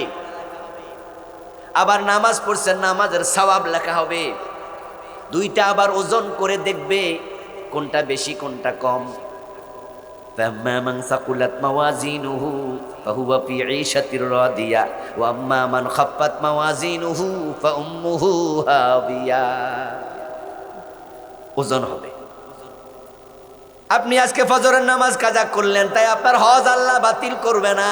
আবার নামাজ পড়ছেন, নামাজের সওয়াব লেখা হবে। 2টা আবার ওজন করে দেখবে কোনটা বেশি কোনটা কম। ফাম্মা মান সাকুলাত মাওয়াজিনুহু ফাহুয়া ফি ঈশাতির রাদিয়া ওয়া আম্মা মান খাফফাত মাওয়াজিনুহু ফাউম্মুহু হাবিয়া। ওজন হবে। আপনি আজকে ফজরের নামাজ কাজা করলেন, তাই আপনার হজ আল্লাহ বাতিল করবে না।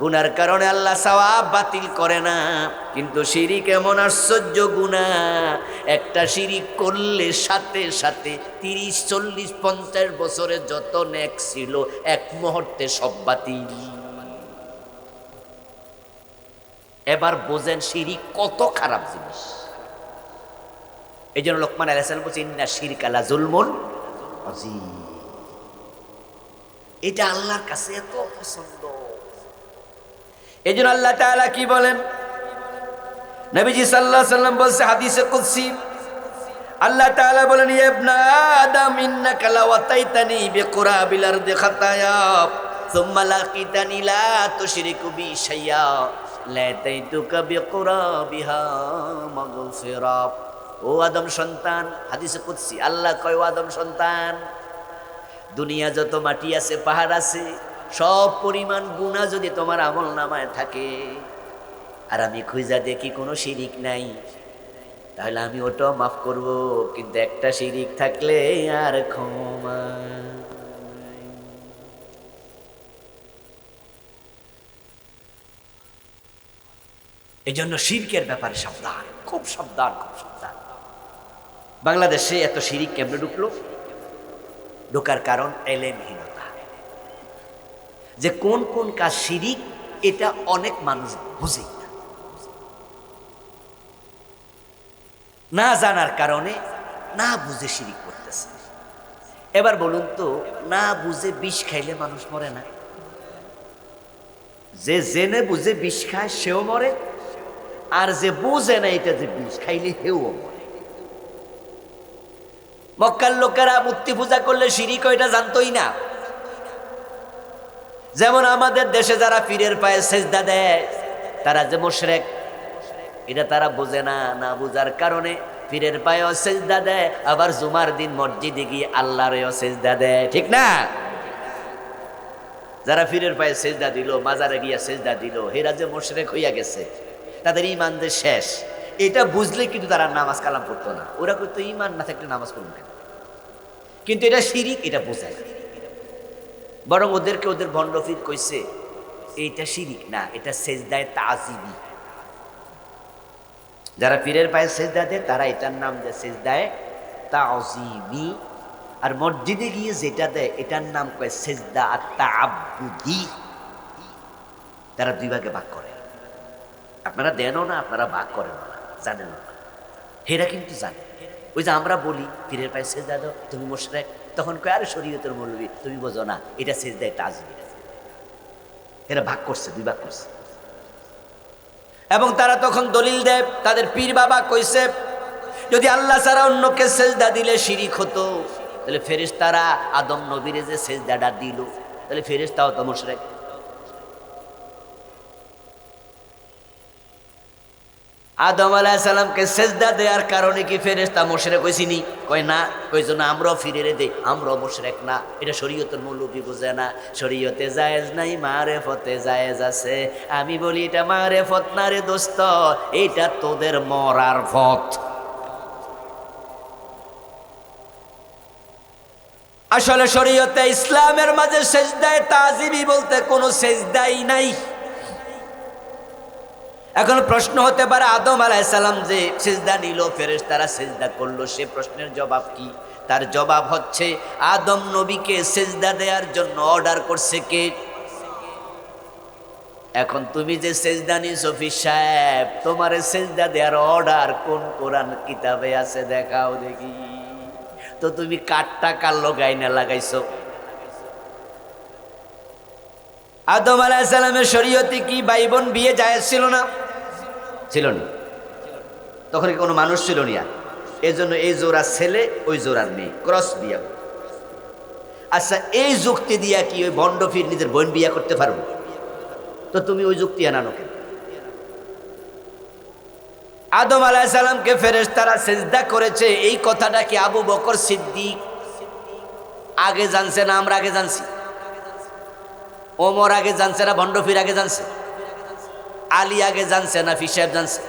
গুনার কারণে আল্লাহ সওয়াব বাতিল করে না। কিন্তু শিরিক এমন আশ্চর্য গুনাহ, একটা শিরিক করলে সাথে সাথে 30, 40, 50 বছরে যত নেক ছিল এক মুহূর্তে সব বাতিল। এবার বোঝেন শিরিক কত খারাপ জিনিস। এই জন্য লোকমান আলাইহিস সালাম বলছেন, ইন্না শিরকা লা যুলমুন আযীম। এটা আল্লাহর কাছে এত পছন্দ। এই জন্য আল্লাহ তাআলা কি বলেন, নবীজি সাল্লাল্লাহু আলাইহি ওয়াসাল্লাম বলছে হাদিসে কুদসি, আল্লাহ তাআলা বলেন, ইয়া ইবনা আদম ইন্নাকা লাওয়াতাইতানি বিকুরাবিল আরদি খাতায়া সুম্মা লাকিতানি লা তুশরিকু বি শাইয়া লাতাইতুকা বিকুরাবিহা মাগফিরা। ও আদম সন্তান, হাদিসে কুদসি আল্লাহ কয়, ও আদম সন্তান, দুনিয়া যত মাটি আছে, পাহাড় আছে, সব পরিমাণ গুনাহ যদি তোমার আমল নামায় থাকে, আর আমি খুঁজা দেখি কোনো শিরিক নাই, তাহলে আমি ওটাও মাফ করব। কিন্তু একটা শিরিক থাকলে আর ক্ষমা। এই জন্য শিরকের ব্যাপারে সাবধান, খুব সাবধান, খুব সাবধান। বাংলাদেশে এত শিরিক কেমনে ঢুকলো? ঢোকার কারণ এলেমহীনতা। যে কোন কোন কাজ শিরিক এটা অনেক মানুষ বুঝে না, না জানার কারণে না বুঝে শিরিক করতেছে। এবার বলুন তো, না বুঝে বিষ খাইলে মানুষ মরে না? যে জেনে বুঝে বিষ খায় সেও মরে, আর যে বুঝে না এটা যে বিষ খাইলে হেও মরে। মক্কার লোকেরা মূর্তি পূজা করলে শিরিক এটা জানতোই না। যেমন আমাদের দেশে যারা পীরের পায়ে সেজদা দেয় তারা যে মুশরিক, এটা তারা বোঝে না। না বুঝার কারণে পীরের পায়েও সেজদা দেয়, আবার জুমার দিন মসজিদে গিয়ে আল্লাহরেও সেজদা দেয়, ঠিক না? যারা পীরের পায়ে সেজদা দিল, মাজারে গিয়া সেজদা দিল, হেরা যে মুশরিক হইয়া গেছে, তাদের ঈমান যে শেষ, এটা বুঝলে কিন্তু তারা নামাজ কালাম পড়তো না। ওরা কইতো ঈমান না থাকলে নামাজ পড়ুন কেন? কিন্তু এটা শিরিক, এটা বোঝে না। বরং ওদেরকে ওদের ভণ্ড পীর কইছে এইটা শিরিক না, এটা সেজদায়ে তাজিবি। যারা পীরের পায়ে সেজদা দেয় তারা এটার নাম দেয় সেজদায়ে তাজিবি। আর মসজিদে গিয়ে যেটা দেয় এটার নাম কয় সেজদা আত-তাআব্বুদি। তারা দুই ভাগে ভাগ করে। আপনারা দেনও না, আপনারা ভাগ করেন না, জানেন না। হেরা কিন্তু জানে। ওই যে আমরা বলি পীরের পায়ে সেজদা দাও, তুমি মুশরিক, তখন কয় আরে শরীয়তের মৌলবি, তুমি বোঝো না, এটা সেজদায়ে তাজিবি। এরা ভাগ করছে, দুই ভাগ করছে। এবং তারা তখন দলিল দেয়, তাদের পীর বাবা কইছে যদি আল্লাহ ছাড়া অন্যকে সেজদা দিলে শিরিক হতো, তাহলে ফেরেশতারা আদম নবীরে যে সেজদাটা দিল, তাহলে ফেরেশতাও তো মুশরিক। আদম আলাইহিস সালামকে সেজদা দেওয়ার কারণে কি ফেরেশতা মুশরিক হইছিনি? কয় না। কইছো না আমরাও ফিরে দেই, আমরাও মুশরিক না। এটা শরীয়তের মৌলবি বোঝে না। শরীয়তে জায়েজ নাই, মারেফতে জায়েজ আছে। আমি বলি এটা মারেফত না রে দোস্ত, এটা তোদের মরার পথ। আসলে শরীয়তে ইসলামের মাঝে সেজদায়ে তাজিবি বলতে কোনো সেজদাই নাই। এখন প্রশ্ন হতে পারে আদম আলাইহিস সালাম যে সিজদা নিল, ফেরেশতারা সিজদা করলো, সে প্রশ্নের জবাব কি? তার জবাব হচ্ছে আদম নবীকে সিজদা দেওয়ার জন্য অর্ডার করছে কে? এখন তুমি যে সিজদা নিছো ফির সাহেব, তোমার সিজদা দেওয়ার অর্ডার কোন কোরআন কিতাবে আছে দেখাও দেখি। তো তুমি কাটটা কার লাগাইনা লাগাইছো? আদম আলাইহিস সালামের শরীয়তে কি ভাই বোন বিয়ে জায়েজ ছিল না? ছিল না। তখন কি কোনো মানুষ ছিল না? এজন্য এই জোড়া ছেলে ওই জোড়ার মেয়ে ক্রস বিয়া। আচ্ছা, এই যুক্তি দিয়া কি ওই ভণ্ড পীর নিজের বোন বিয়া করতে পারবো? তো তুমি ওই যুক্তি আনানো কেন? আদম আলাইহিস সালামকে ফেরেশতারা সিজদা করেছে, এই কথাটা কি আবু বকর সিদ্দিক আগে জানছে না আমরা আগে জানছি? ওমর আগে জানছে না ভণ্ড পীর আগে জানছে? আলী আগে জানছে না পীর সাহেব জানছে?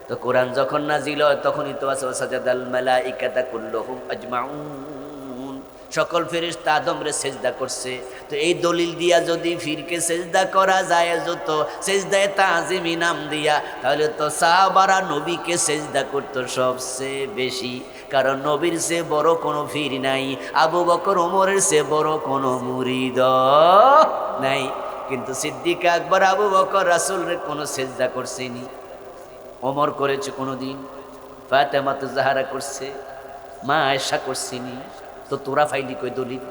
তো কোরআন যখন নাজিল হয় তখনই তো আছে সাজাদাল মালাইকাতা কুল্লুহুম আজমাউন, সকল ফেরেশতা আদমরে সেজদা করছে। তো এই দলিল দিয়া যদি ফিরকে সেজদা করা যায় যত সেজদায়ে তাজিমি নাম দিয়া, তাহলে তো সাহাবারা নবীকে সেজদা করতো সবচেয়ে বেশি, কারণ নবীর চেয়ে বড় কোনো ফির নাই, আবু বকর ওমরের চেয়ে বড় কোনো মুরিদ নাই। কিন্তু সিদ্দিক আকবর আবু বকর রাসূলের কোনো সেজদা করছেনি, ওমর করেছে কোনোদিন, ফাতেমা তো জাহারা করছে, মা আয়েশা করছেনি। তো তোরা ফাইলি কই দলিল?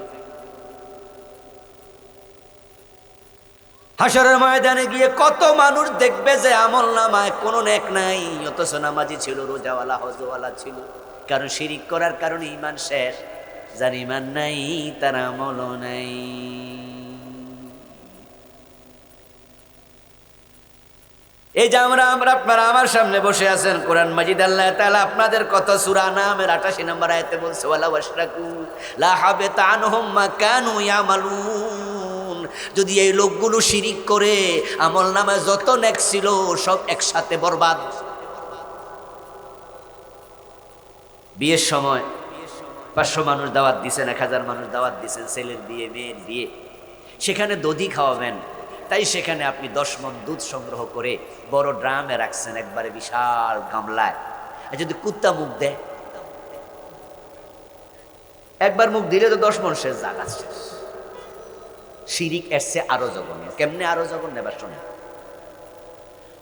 হাসরের ময়দানে গিয়ে কত মানুষ দেখবে যে আমল নামায় কোনো নেক নাই, অথচ নামাজি ছিল, রোজাওয়ালা, হজওয়ালা ছিল, কারণ শিরিক করার কারণে ইমান শেষ। যার ইমান নাই তার আমলও নাই। এই যে আমরা আপনারা আমার সামনে বসে আছেন, কোরআন মাজিদ আল্লাহ তাআলা আপনাদের কত সূরা নামের 88 নম্বর আয়াতে বলছে, ওয়ালা ওয়াশরাকু লা হাবিতা আনহুম মা কানু ইয়ামালুন। যদি এই লোকগুলো শিরিক করে আমল নামায় যত নেক ছিল সব একসাথে বরবাদ। বিয়ের সময় 500 মানুষ দাওয়াত দিছেন, 1000 মানুষ দাওয়াত দিছেন, ছেলের বিয়ে, মেয়ের বিয়ে, সেখানে দধি খাওয়াবেন, তাই সেখানে আপনি 10 মণ দুধ সংগ্রহ করে বড় ড্রামে রাখছেন, একবারে বিশাল গামলায়। আর যদি কুত্তা মুখ দেয়, একবার মুখ দিলে তো 10 মণ শেষ, জায়গা শেষ। শিরিক এসছে আরো জঘন্য। কেমনে আরো জঘন্য এবার শোনেন।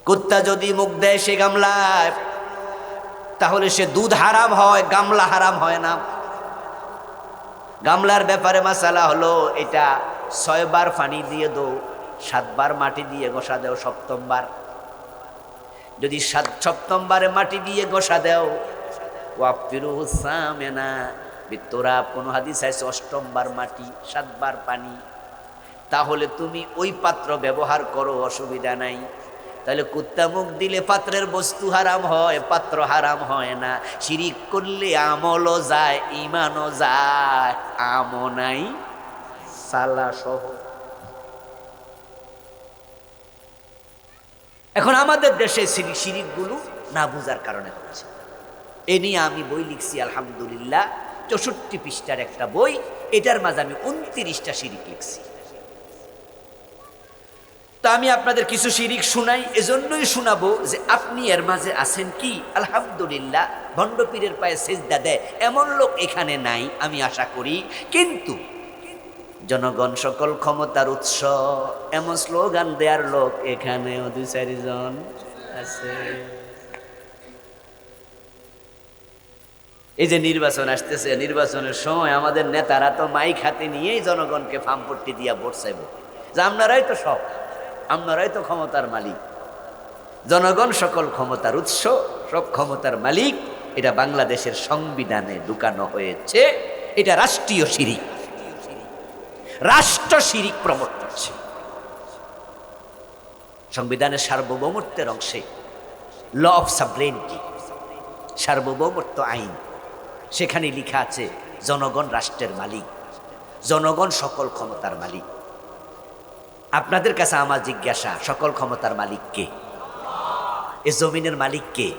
কুত্তা যদি মুখ দেয় সে গামলায়, তাহলে সে দুধ হারাম হয়, গামলা হারাম হয় না। গামলার ব্যাপারে মাসালা হলো, এটা 6 বার পানি দিয়ে দো, 7 বার মাটি দিয়ে ঘষা দেও, সপ্তম বার যদি 7ম বারে মাটি দিয়ে ঘষা দেও, ওয়াফিরু সামেনা বিতরা, কোন হাদিস আছে 8ম বার মাটি 7 বার পানি, তাহলে তুমি ওই পাত্র ব্যবহার করো, অসুবিধা নাই। তাহলে কুত্তা মুখ দিলে পাত্রের বস্তু হারাম হয়, পাত্র হারাম হয় না। শিরিক করলে আমলও যায়, ইমানও যায়, আমও নাই সালা সহ। এখন আমাদের দেশে শিরিকগুলো না বুঝার কারণে হচ্ছে। এ নিয়ে আমি বই লিখছি আলহামদুলিল্লাহ, 64 পৃষ্ঠার একটা বই, এটার মাঝে আমি 29টা শিরিক লিখছি। তা আমি আপনাদের কিছু শিরিক শুনাই, এজন্যই শোনাবো যে আপনি এর মাঝে আছেন কি। আলহামদুলিল্লাহ, ভণ্ড পীরের পায়ে সেজদা দেয় এমন লোক এখানে নাই আমি আশা করি, কিন্তু জনগণ সকল ক্ষমতার উৎস এমন স্লোগান দেওয়ার লোক এখানেও 2-4 জন আছে। এই যে নির্বাচন আসতেছে, নির্বাচনের সময় আমাদের নেতারা তো মাইক হাতে নিয়েই জনগণকে ফার্মপট্টি দিয়া ভোট চাইব যে আপনারাই তো সব, আপনারাই তো ক্ষমতার মালিক। জনগণ সকল ক্ষমতার উৎস, সব ক্ষমতার মালিক, এটা বাংলাদেশের সংবিধানে ঢুকানো হয়েছে। এটা রাষ্ট্রীয় শিরিক, রাষ্ট্র শিরিক প্রমোট করছে। সংবিধানের সার্বভৌমত্বের অংশে ল অফ সাবরেনিটি, সার্বভৌমত্ব আইন, সেখানে লেখা আছে জনগণ রাষ্ট্রের মালিক, জনগণ সকল ক্ষমতার মালিক। আপনাদের কাছে আমার জিজ্ঞাসা, সকল ক্ষমতার মালিক কে? এ জমিনের মালিক কে?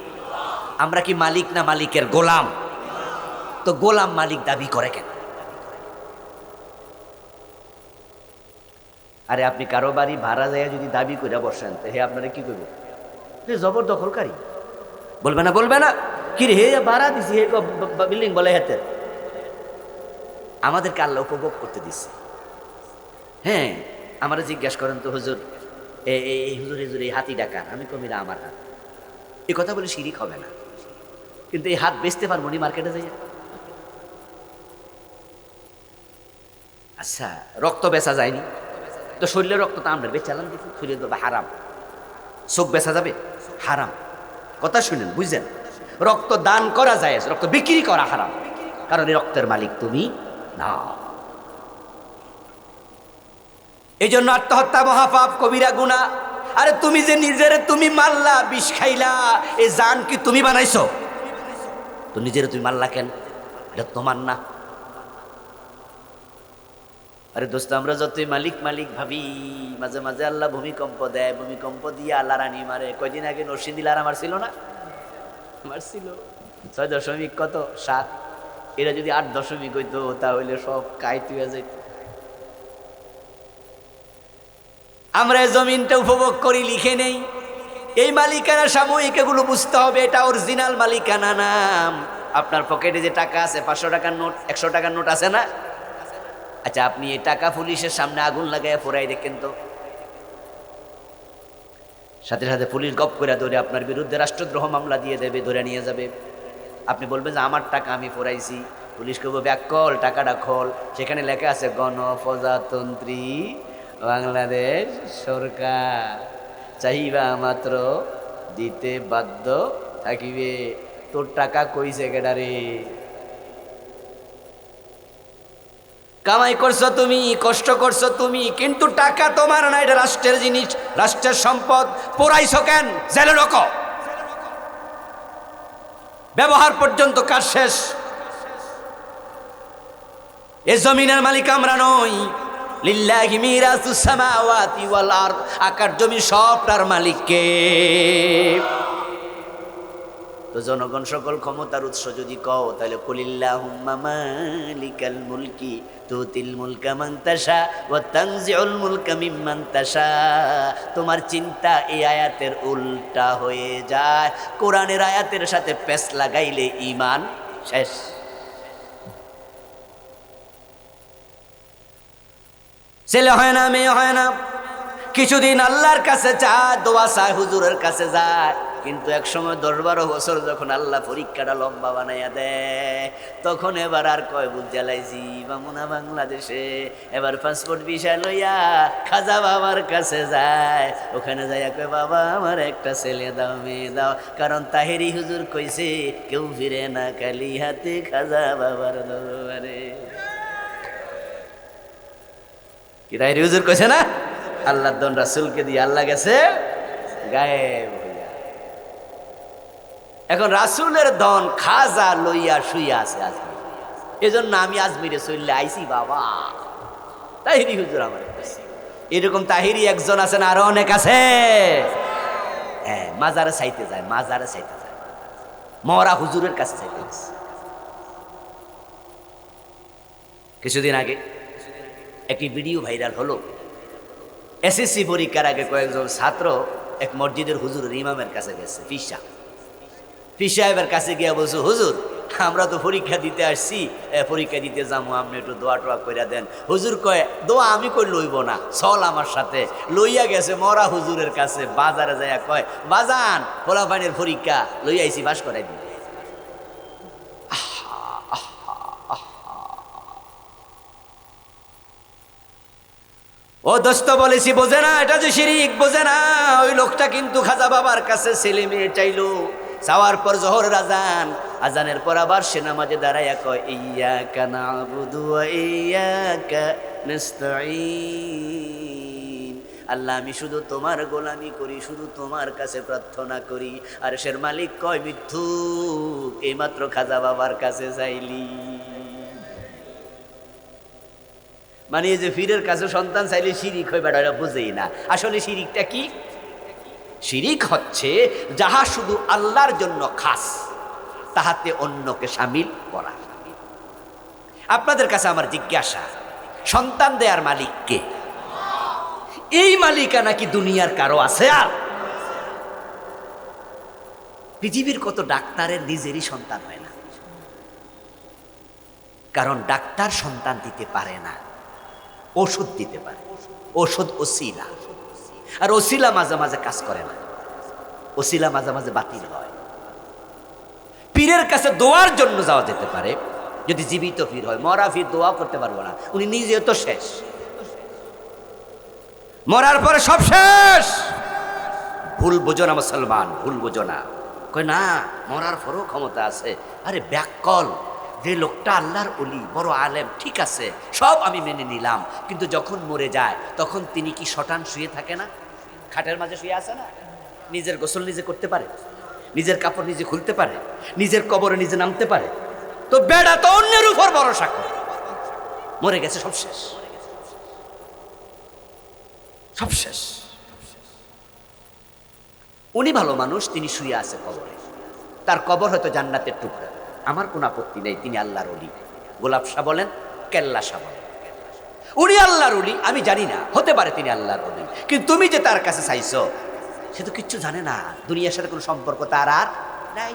আমরা কি মালিক না মালিকের গোলাম? তো গোলাম মালিক দাবি করে কেন? আরে আপনি কারো বাড়ি ভাড়া যায় যদি দাবি করে বসেন, তো হে আপনারা কি করবো? জবরদখলকারী বলবে না? বলবে না কি রে, হে ভাড়া দিছি, হে বিল্ডিং বলে হেতে। আমাদেরকে আল্লাহ উপভোগ করতে দিচ্ছে। হ্যাঁ, আমরা জিজ্ঞাসা করেন তো হুজুর, এই হুজুর হুজুর এই হাতি ডাকার, আমি কমিরা আমার হাত, এই কথা বলে শিরিক হবে না, কিন্তু এই হাত বেচতে পারবো নি মার্কেটে যাই? আচ্ছা, রক্ত বেচা যায়নি তো শরীরের রক্ত তো আমরা বেচালাম, দেখি শরীরে তো হারাম। চোখ বেচা যাবে? হারাম। কথা শুনেন, বুঝছেন? রক্ত দান করা যায়, রক্ত বিক্রি করা হারাম, কারণ এই রক্তের মালিক তুমি না। এই জন্য আত্মহত্যা মহাপাপ, কবিরা গুনাহ। আরে তুমি যে নিজেরে তুমি মারলা, বিষ খাইলা, এই জান কি তুমি বানাইছো? তো নিজেরে তুমি মারলা কেন? এটা তোমার না। আরে দোস্ত, আমরা যতই মালিক মালিক ভাবি, মাঝে মাঝে আল্লাহ ভূমিকম্প দেয়, ভূমিকম্প দিয়ে আল্লাহ রানী মারে। কয়দিন আগে নরসিংদী লারা মারছিল না? মারছিল 6 দশমিক কত 7, এরা যদি 8 দশমিক হইতো তাহলে সব কাইত হয়ে যেত। আমরা এই জমিনটা উপভোগ করি, লিখে নেই। এই মালিকানা সাময়িক, এগুলো বুঝতে হবে, এটা অরিজিনাল মালিকানা নাম। আপনার পকেটে যে টাকা আছে, 500 টাকার নোট, 100 টাকার নোট আছে না? আচ্ছা, আপনি এই টাকা পুলিশের সামনে আগুন লাগায় পোড়াই দেখেন তো, সাথে সাথে পুলিশ গপ করে ধরে আপনার বিরুদ্ধে রাষ্ট্রদ্রোহ মামলা দিয়ে দেবে, ধরে নিয়ে যাবে। আপনি বলবেন যে আমার টাকা আমি পোড়াইছি, পুলিশ কইব ব্যাক কল, টাকাটা খোল। সেখানে লেখা আছে গণপ্রজাতন্ত্রী বাংলাদেশ সরকার চাহিবা মাত্র দিতে বাধ্য থাকিবে। তোর টাকা কইছে কেডারে? কামাই করছো তুমি, কষ্ট করছো তুমি, কিন্তু টাকা তোমার না, এটা রাষ্ট্রের জিনিস, রাষ্ট্রের সম্পদ। পোড়াইছো কেন? জেলে ঢোকো, ব্যবহার পর্যন্ত কাজ শেষ। এ জমিনের মালিক আমরা নই। লিল্লাহি মিরাসুস সামাওয়াতি ওয়াল আরদ, আকাশ জমি সবটার মালিক কে? তো জনগণ সকল ক্ষমতার উৎস যদি কও, তাহলে কুলিল্লাহুম্মা মালিকাল মুলকি তুতিল মুলকা মান তাশা ওয়া তানজিউল মুলকা মিম্মান তাশা। তোমার চিন্তা এই আয়াতের উল্টা হয়ে যায়। কোরআনের আয়াতের সাথে পেশ লাগাইলে ঈমান শেষ। ছেলে হয় না, মেয়ে হয় না, কিছুদিন আল্লাহর কাছে চায়, দোয়া চায়, হুজুরের কাছে যায়, কিন্তু এক সময় 10-12 বছর যখন আল্লাহ পরীক্ষাটা লম্বা বানাইয়া দেয়, তখন এবার আর কয় বুঝ জ্বালাইছি বামুনা বাংলাদেশে। এবার পাসপোর্ট ভিসা লইয়া খাজা বাবার কাছে যায়। ওখানে যাইয়া কয় বাবা আমার একটা ছেলে দাও, মেয়ে দাও, কারণ তাহেরি হুজুর কইছে কেউ ফিরে না খালি হাতে খাজা বাবার দরবারে। কি তাহেরি হুজুর কইছে না? আল্লাহর দন রাসূলকে দিয়ে আল্লাহ গেছে গায়েব হইয়া। এখন রাসূলের দন খাজা লইয়া শুইয়া আছে আজমির। এজন্য আমি আজমিরে চললে আইছি বাবা, তাহিরি হুজুর আমার কাছে। এরকম তাহিরি একজন আছেন, আরো অনেক আছে। হ্যাঁ, মাজারে চাইতে যায়, মাজারে চাইতে যায়, মরা হুজুরের কাছে চাইতে গেছে। কিছুদিন আগে একটি ভিডিও ভাইরাল হলো। এসএসসি পরীক্ষার আগে কয়েকজন ছাত্র এক মসজিদের হুজুরের ইমামের কাছে গেছে। পীর সাহেবের কাছে গিয়া বলছো, হুজুর আমরা তো পরীক্ষা দিতে আসছি, পরীক্ষা দিতে যাবো, আপনি একটু দোয়া টোয়া করে দেন। হুজুর কয় দোয়া আমি কই লইব না, চল আমার সাথে। লইয়া গেছে মরা হুজুরের কাছে। বাজারে যাইয়া কয় বাজান পোলাপানের পরীক্ষা লইয়া আইছি, বাস করাই দিন। ও দোস্ত বলেছি, বোঝে না এটা যে শিরিক, বোঝে না। ওই লোকটা কিন্তু খাজা বাবার কাছে ছেলে মেয়ে চাইলো, চাওয়ার পর জোহরের আজান, আজানের পর আবার সে নামাজে দাঁড়াইয়া কয় ইয়্যাকা না'বুদু ওয়া ইয়্যাকা নাস্তাঈন। আল্লাহ আমি শুধু তোমার গোলামি করি, শুধু তোমার কাছে প্রার্থনা করি। আর সের মালিক কয় মিথ্যুক, এইমাত্র খাজা বাবার কাছে চাইলি। মানে এই যে পীরের কাছে সন্তান চাইলে শিরিক হয়, বেটা বুঝেই না। আসলে শিরিকটা কি? শিরিক হচ্ছে যাহা শুধু আল্লাহর জন্য খাস, তাহাতে অন্যকে শামিল করা। আপনাদের কাছে আমার জিজ্ঞাসা, সন্তান দেয়ার মালিক কে? এই মালিকানা কি দুনিয়ার কারো আছে? আর পৃথিবীর কত ডাক্তারের নিজেরই সন্তান হয় না, কারণ ডাক্তার সন্তান দিতে পারে না, ওষুধ দিতে পারে। ওষুধ ওসিলা, আর ওসিলা মাঝে মাঝে কাজ করে না, ওসিলা মাঝে মাঝে বাতিল হয়। পীরের কাছে দোয়ার জন্য যাওয়া যেতে পারে যদি জীবিত পীর হয়, মরা পীর দোয়া করতে পারবো না, উনি নিজেও তো শেষ, মরার পরে সব শেষ। ভুল বোঝো না মুসলমান, ভুল বোঝো না। কই না, মরার পরও ক্ষমতা আছে। আরে ব্যাককল, যে লোকটা আল্লাহর ওলি, বড় আলেম, ঠিক আছে, সব আমি মেনে নিলাম, কিন্তু যখন মরে যায় তখন তিনি কি শটান শুয়ে থাকে না? খাটের মাঝে শুয়ে আছে না? নিজের গোসল নিজে করতে পারে, নিজের কাপড় নিজে খুলতে পারে, নিজের কবরে নিজে নামতে পারে। তো বেড়া তো অন্যের উপর ভরসা করে, মরে গেছে, সব শেষ, সব শেষ। উনি ভালো মানুষ, তিনি শুয়ে আছে কবরে, তার কবর হয়তো জান্নাতের টুকরা, আমার কোনো আপত্তি নেই, তিনি আল্লাহর ওলি। গোলাপ শাহ বলেন, কেল্লা শাহ বলেন, উনি আল্লাহর ওলি, আমি জানি না, হতে পারে তিনি আল্লাহর ওলি, কিন্তু তুমি যে তার কাছে চাইছো, সে তো কিচ্ছু জানে না, দুনিয়ার সাথে কোনো সম্পর্ক তার আর নাই।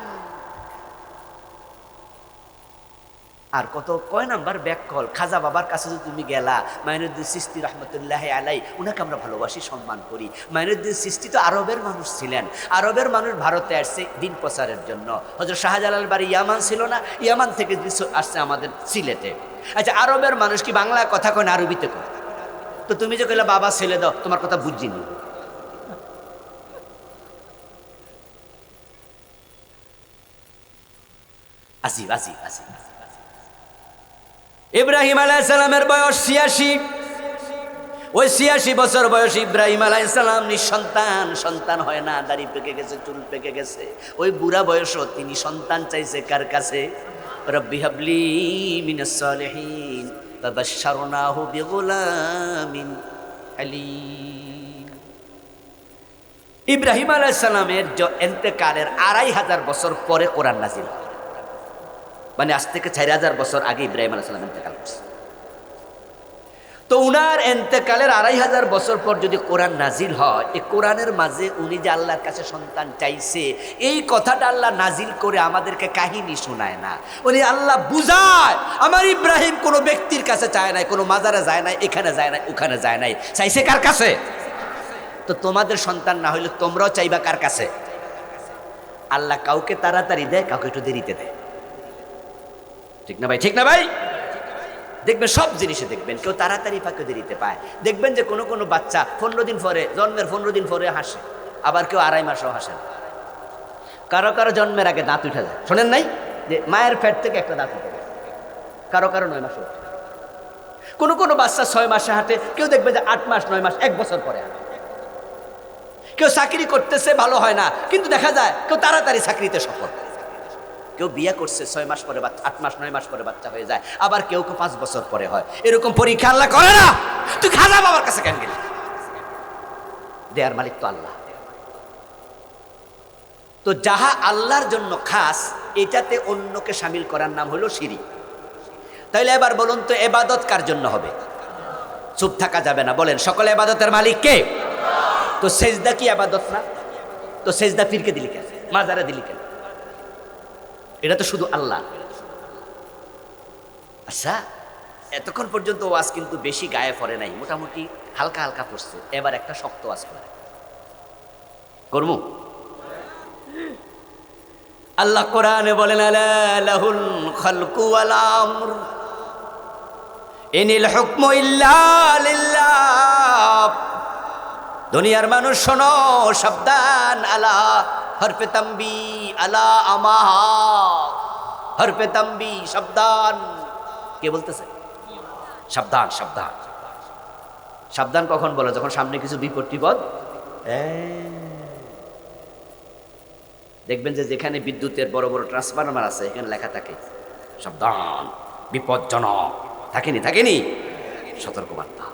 আর কত কয় নাম্বার ব্যাক কল, খাজা বাবার কাছে যদি তুমি গেলা, মাইনুদ্দিন চিশতি রহমতুল্লাহ আলাই, উনাকে আমরা ভালোবাসি, সম্মান করি। মাইনুদ্দিন চিশতি তো আরবের মানুষ ছিলেন, আরবের মানুষ ভারতে আসছে দিন প্রচারের জন্য। হযরত শাহজালাল বাড়ি ইয়ামান ছিল না, ইয়ামান থেকে আসছে আমাদের সিলেটে। আচ্ছা, আরবের মানুষ কি বাংলায় কথা কয় না আরবিতে কয়? তো তুমি যে কইলা বাবা ছেলে দাও, তোমার কথা বুঝিনি। আসিফ আসিফ আসিফ ইব্রাহিম আলাইহিস সালামের বয়স ৮৬। ওই ৮৬ বছর বয়স ইব্রাহিম আলাইহিস সালাম নিঃসন্তান, সন্তান হয় না, দাড়ি পেকে গেছে, চুল পেকে গেছে। ওই বুড়া বয়সও তিনি সন্তান চাইছে কার কাছে? রব্বি হাবলি মিনাস সালিহিন ফাবাশশারনাহু বিগুলামিন হালিম। ইব্রাহিম আলাইহিস সালামের ইন্তেকালের ২৫০০ বছর পরে কোরআন নাযিল হয়। মানে আজ থেকে ৪০০০ বছর আগে ইব্রাহিম আলাইহিস সালাম ইন্তেকাল করছে। তো উনার ইন্তেকালের ২৫০০ বছর পর যদি কোরআন নাজিল হয়, এই কোরআনের মাঝে উনি যে আল্লাহর কাছে সন্তান চাইছে, এই কথাটা আল্লাহ নাজিল করে আমাদেরকে কাহিনী শোনায় না। উনি আল্লাহ বুঝায়, আমার ইব্রাহিম কোনো ব্যক্তির কাছে চায় নাই, কোনো মাজারে যায় নাই, এখানে যায় নাই, ওখানে যায় নাই, চাইছে কার কাছে? তো তোমাদের সন্তান না হইলে তোমরাও চাইবা কার কাছে? আল্লাহ কাউকে তাড়াতাড়ি দেয়, কাউকে একটু দেরিতে দেয়। ঠিক না ভাই? ঠিক না ভাই? দেখবেন সব জিনিসে দেখবেন, কেউ তাড়াতাড়ি পায়, কেউ দেরিতে পায়। দেখবেন যে কোনো কোনো বাচ্চা ১৫ দিন পরে, জন্মের ১৫ দিন পরে হাসে, আবার কেউ ২.৫ মাসও হাসে না। কারো কারো জন্মের আগে দাঁত উঠে যায়, শোনেন নাই যে মায়ের পেট থেকে একটা দাঁত উঠে যায়, কারো কারো ৯ মাসে ওঠে। কোনো কোনো বাচ্চা ৬ মাসে হাঁটে, কেউ দেখবে যে ৮ মাস, ৯ মাস, ১ বছর পরে হাঁটে। কেউ চাকরি করতেছে, ভালো হয় না, কিন্তু দেখা যায় কেউ তাড়াতাড়ি চাকরিতে সফল। কেউ বিয়ে করছে ৬ মাস পরে, ৮ মাস, ৯ মাস পরে বাচ্চা হয়ে যায়, আবার কেউ ৫ বছর পরে হয়। এরকম পরীক্ষা আল্লাহ করে না। তুই খাজা বাবার কাছে কেন গেলি? দেয়ার মালিক তো আল্লাহ। তো যাহা আল্লাহর জন্য খাস, এটাতে অন্যকে শামিল করার নাম হলো শিরিক। তাইলে এবার বলুন তো, ইবাদত কার জন্য হবে? চুপ থাকা যাবে না, বলেন সকল ইবাদতের মালিক কে? তো সেজদা কি ইবাদত না? তো সেজদা পীরকে দিলি কেন, মাজারে দিলি কেন? এটা তো শুধু আল্লাহ। আচ্ছা, এতক্ষণ পর্যন্ত ওয়াজ কিন্তু বেশি গায়ে পড়ে নাই, মোটামুটি হালকা হালকা পড়ছে। এবার একটা শক্ত ওয়াজ করে করমু। আল্লাহ কোরআনে বলেন, আলা লাহুল খালকু ওয়াল আমর ইনিল হুকমু ইল্লা লিল্লাহ। দুনিয়ার মানুষ শোনো, সাবধান, আলা হরফে তাম্বি, আলা আমাহা, হরফে তাম্বি, সাবধান। কে বলতেছে? সাবধান, সাবধান। সাবধান কখন বলে? যখন সামনে কিছু বিপদ টিপদ। দেখবেন যে যেখানে বিদ্যুতের বড় বড় ট্রান্সফরমার আছে, এখানে লেখা থাকে সাবধান, বিপজ্জনক। থাকেনি? থাকেনি? সতর্কবার্তা।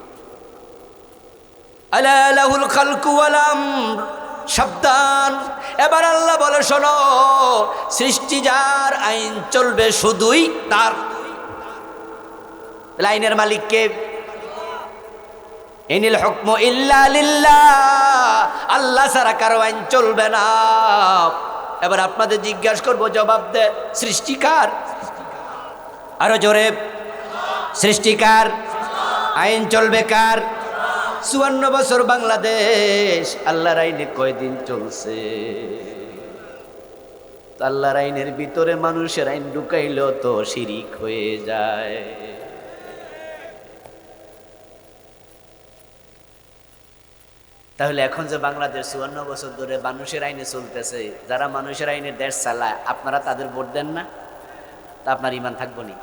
আলা লাহুল খালকু ওয়াল আমর, সাবধান। এবার আল্লাহ বলে, শোনো, সৃষ্টি যার, আইন চলবে শুধুই তার। আইনের মালিক কে? ইনিল হুকমু ইল্লা লিল্লাহ। আল্লাহ ছাড়া কারো আইন চলবে না। এবার আপনাদের জিজ্ঞাসা করবো, জবাব দে, সৃষ্টিকার? আরো জোরে, সৃষ্টিকার? আইন চলবে কার? ৫৪ বছর বাংলাদেশ আল্লাহর আইনে কয়দিন চলছে? আল্লাহর আইনের ভিতরে মানুষের আইন ঢুকাইলেও তো শিরিক হয়ে যায়। তাহলে এখন যে বাংলাদেশ ৫৪ বছর ধরে মানুষের আইনে চলতেছে, যারা মানুষের আইনে দেশ চালায়, আপনারা তাদের ভোট দেন না? তা আপনার ইমান থাকবো নি?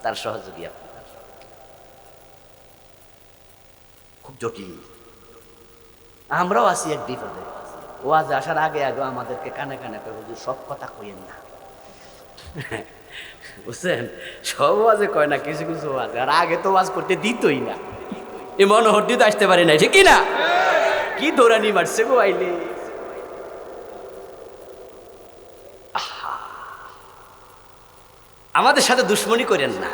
তার সহযোগী আপনি। খুব জটিল। আমরাও আছি এক বিপদে। ওয়াজ আসার আগে আগে আমাদেরকে কানে কানে কয়, হুজুর সব কথা কইেন না, বুঝছেন? সব ওয়াজে কয় না, কিছু কিছু ওয়াজে। আর আগে তো ওয়াজ করতে দিতই না, এই মনোহর দিতে আসতে পারি না, ঠিক না? কি দৌড়ানি মারছে গো আইলে। আমাদের সাথে দুশ্মনী করেন না,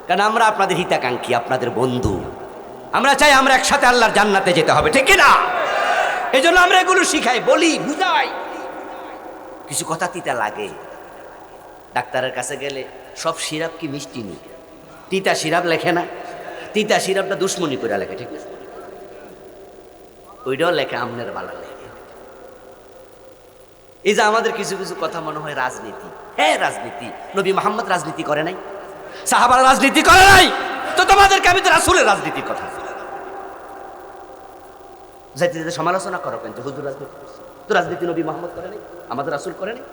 কারণ আমরা আপনাদের হিতাকাঙ্ক্ষী, আপনাদের বন্ধু। আমরা চাই আমরা একসাথে আল্লাহর জান্নাতে যেতে হবে, ঠিক না? এই জন্য আমরা এগুলো শিখাই, বলি, বুঝাই। কিছু কথা তিতা লাগে। ডাক্তারের কাছে গেলে সব সিরাপ কি মিষ্টি নেই, তিতা সিরাপ লেখে না? তিতা সিরাপটা দুশ্মনী করে লেখে, ঠিক না? ওইটাও লেখে আমনের বালা লেখে। এই যে আমাদের কিছু কিছু কথা মনে হয় রাজনীতি। হ্যাঁ, রাজনীতি। নবী মুহাম্মদ রাজনীতি করে নাই, সাহাবারা রাজনীতি করে নাই, তো তোমাদেরকে আমি তো রাসূলের রাজনীতির কথা যাইতে যাইতে সমালোচনা করো কেন? হুজুর রাজনীতি করছে, তো রাজনীতি নবী মুহাম্মদ করে নাই, আমাদের রাসূল করে নাই।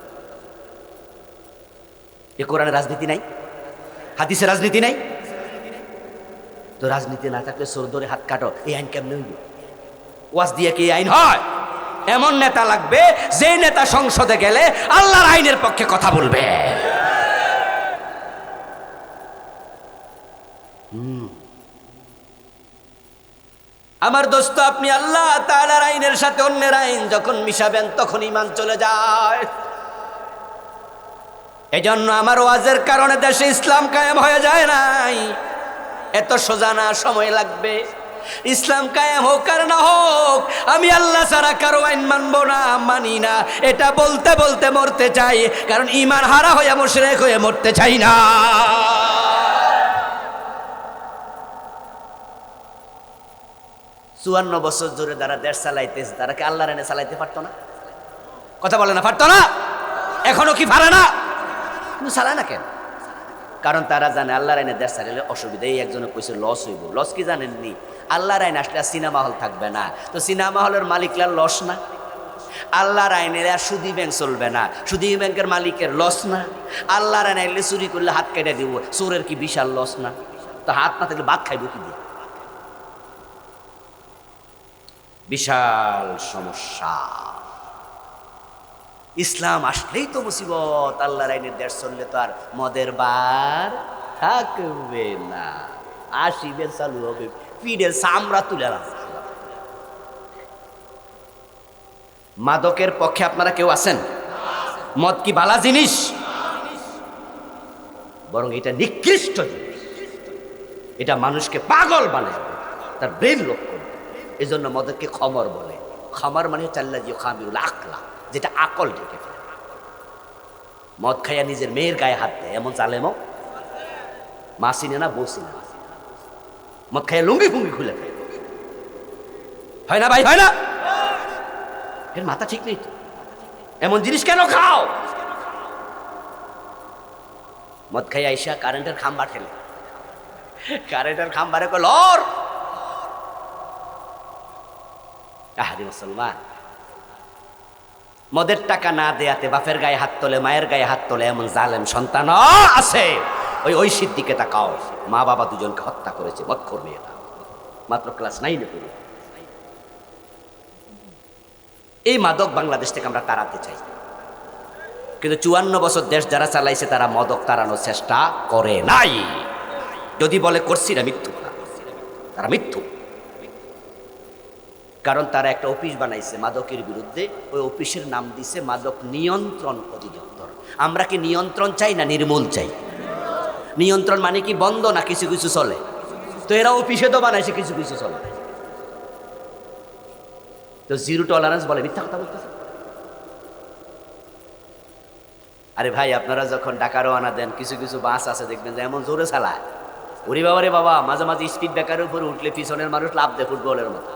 এ কোরআনে রাজনীতি নাই, হাদিসে রাজনীতি নাই। তো রাজনীতি না থাকলে সোর ধরে হাত কাটো, এই আইন কেমনে হইল? ওয়াজ দিয়ে কি আইন হয়? এমন নেতা লাগবে যে নেতা সংসদে গেলে আল্লাহর আইনের পক্ষে কথা বলবে। আমার দোস্ত, আপনি আল্লাহ তাআলার আইনের সাথে অন্যের আইন যখন মিশাবেন তখন ঈমান চলে যায়। এজন্য আমার ওয়াজের কারণে দেশে ইসলাম কায়েম হয়ে যায় নাই। এত সোজা না, সময় লাগবে। ইসলাম কায়েম হোক আর না হোক, আমি আল্লাহ ছাড়া কারো আইন মানবো না, মানি না। এটা বলতে বলতে মরতে চাই, কারণ ঈমান হারা হয়ে মুশরিক হয়ে মরতে চাই না। 54 বছর ধরে যারা দেশ চালাইতেছে, তারা কি আল্লাহর আইনে চালাইতে পারতো না? কথা বলে না, পারতো না? এখনো কি পারে না? কিন্তু চালায় না কেন? কারণ তারা জানে আল্লাহর আইনে দেশ চালাইলে অসুবিধা। এই একজনে কইছে লস হইব। লস কি জানেননি? আল্লাহর আইন আসলে সিনেমা হল থাকবে না, তো সিনেমা হলের মালিকরা লস না? আল্লাহর আইনে আর সুদী ব্যাংক চলবে না, সুদী ব্যাংকের মালিকের লস না? আল্লাহর আইন আইলে চুরি করলে হাত কেটে দিব, চোরের কি বিশাল লস না? তো হাত না থাকলে ভাত খাইব কি দিয়ে? বিশাল সমস্যা। ইসলাম আসলেই তো মুসিবত। আল্লাহর আইনের দেশ চললে তো আর মদের বার থাকবে না, আসিবে চালু হবে, পিঠের চামড়া তুলে রাখবে। মাদকের পক্ষে আপনারা কেউ আছেন? মদ কি ভালো জিনিস? বরং এটা নিকৃষ্ট জিনিস। এটা মানুষকে পাগল বানাবে, তার ব্রেন লোক করবে। এই জন্য মদকে খমর বলে। খমর মানে চাল্লাজি খামিরুল আকলা, যেটা আকল ঢেকে ফেলে। মদ খাইয়া নিজের মেয়ের গায়ে হাত দেয়, এমন জালেমও মাসিনে না বসিনে। মদ খাইয়া লুঙ্গি ফুঙ্গি খুলে খায়, হয় না ভাই? হয় না? এর মাথা ঠিক নেই তো। এমন জিনিস কেন খাও? মদ খাইয়া আইসা কারেন্টের খাম্বা ঠেলে, কারেন্টের খাম্বারে কল লর। আহারে মুসলমান, মদের টাকা না দেয়াতে বাপের গায়ে হাত তোলে, মায়ের গায়ে হাত তোলে এমন জালেম সন্তান আছে। ওই সিদ্দিকে তাকাও, মা বাবা দুজনকে হত্যা করেছে মদখোর মেয়েটা, মাত্র ক্লাস 9-এ পড়ে। এই মাদক বাংলাদেশ থেকে আমরা তাড়াতে চাই, কিন্তু 54 বছর দেশ যারা চালাইছে তারা মাদক তাড়ানোর চেষ্টা করে নাই। যদি বলে করছি না, মিথ্যু, তারা মিথ্যু। কারণ তারা একটা অফিস বানাইছে মাদকের বিরুদ্ধে, ওই অফিসের নাম দিছে মাদক নিয়ন্ত্রণ অধিদপ্তর। আমরা কি নিয়ন্ত্রণ চাই না নির্মূল চাই? নিয়ন্ত্রণ মানে কি বন্ধ না কিছু কিছু চলে? তো এরা অফিসে তো বানাইছে কিছু কিছু চলে। তো জিরো টলারেন্স বলে, মিথ্যা কথা বলতেছে। আরে ভাই, আপনারা যখন ঢাকা রওনা দেন, কিছু কিছু বাস আছে দেখবেন যে এমন জোরে চালায়, ওরে বাবা রে বাবা, মাঝে মাঝে স্পিড ব্রেকারের উপরে উঠলে পিছনের মানুষ লাফ দেয় ফুটবলের মতো।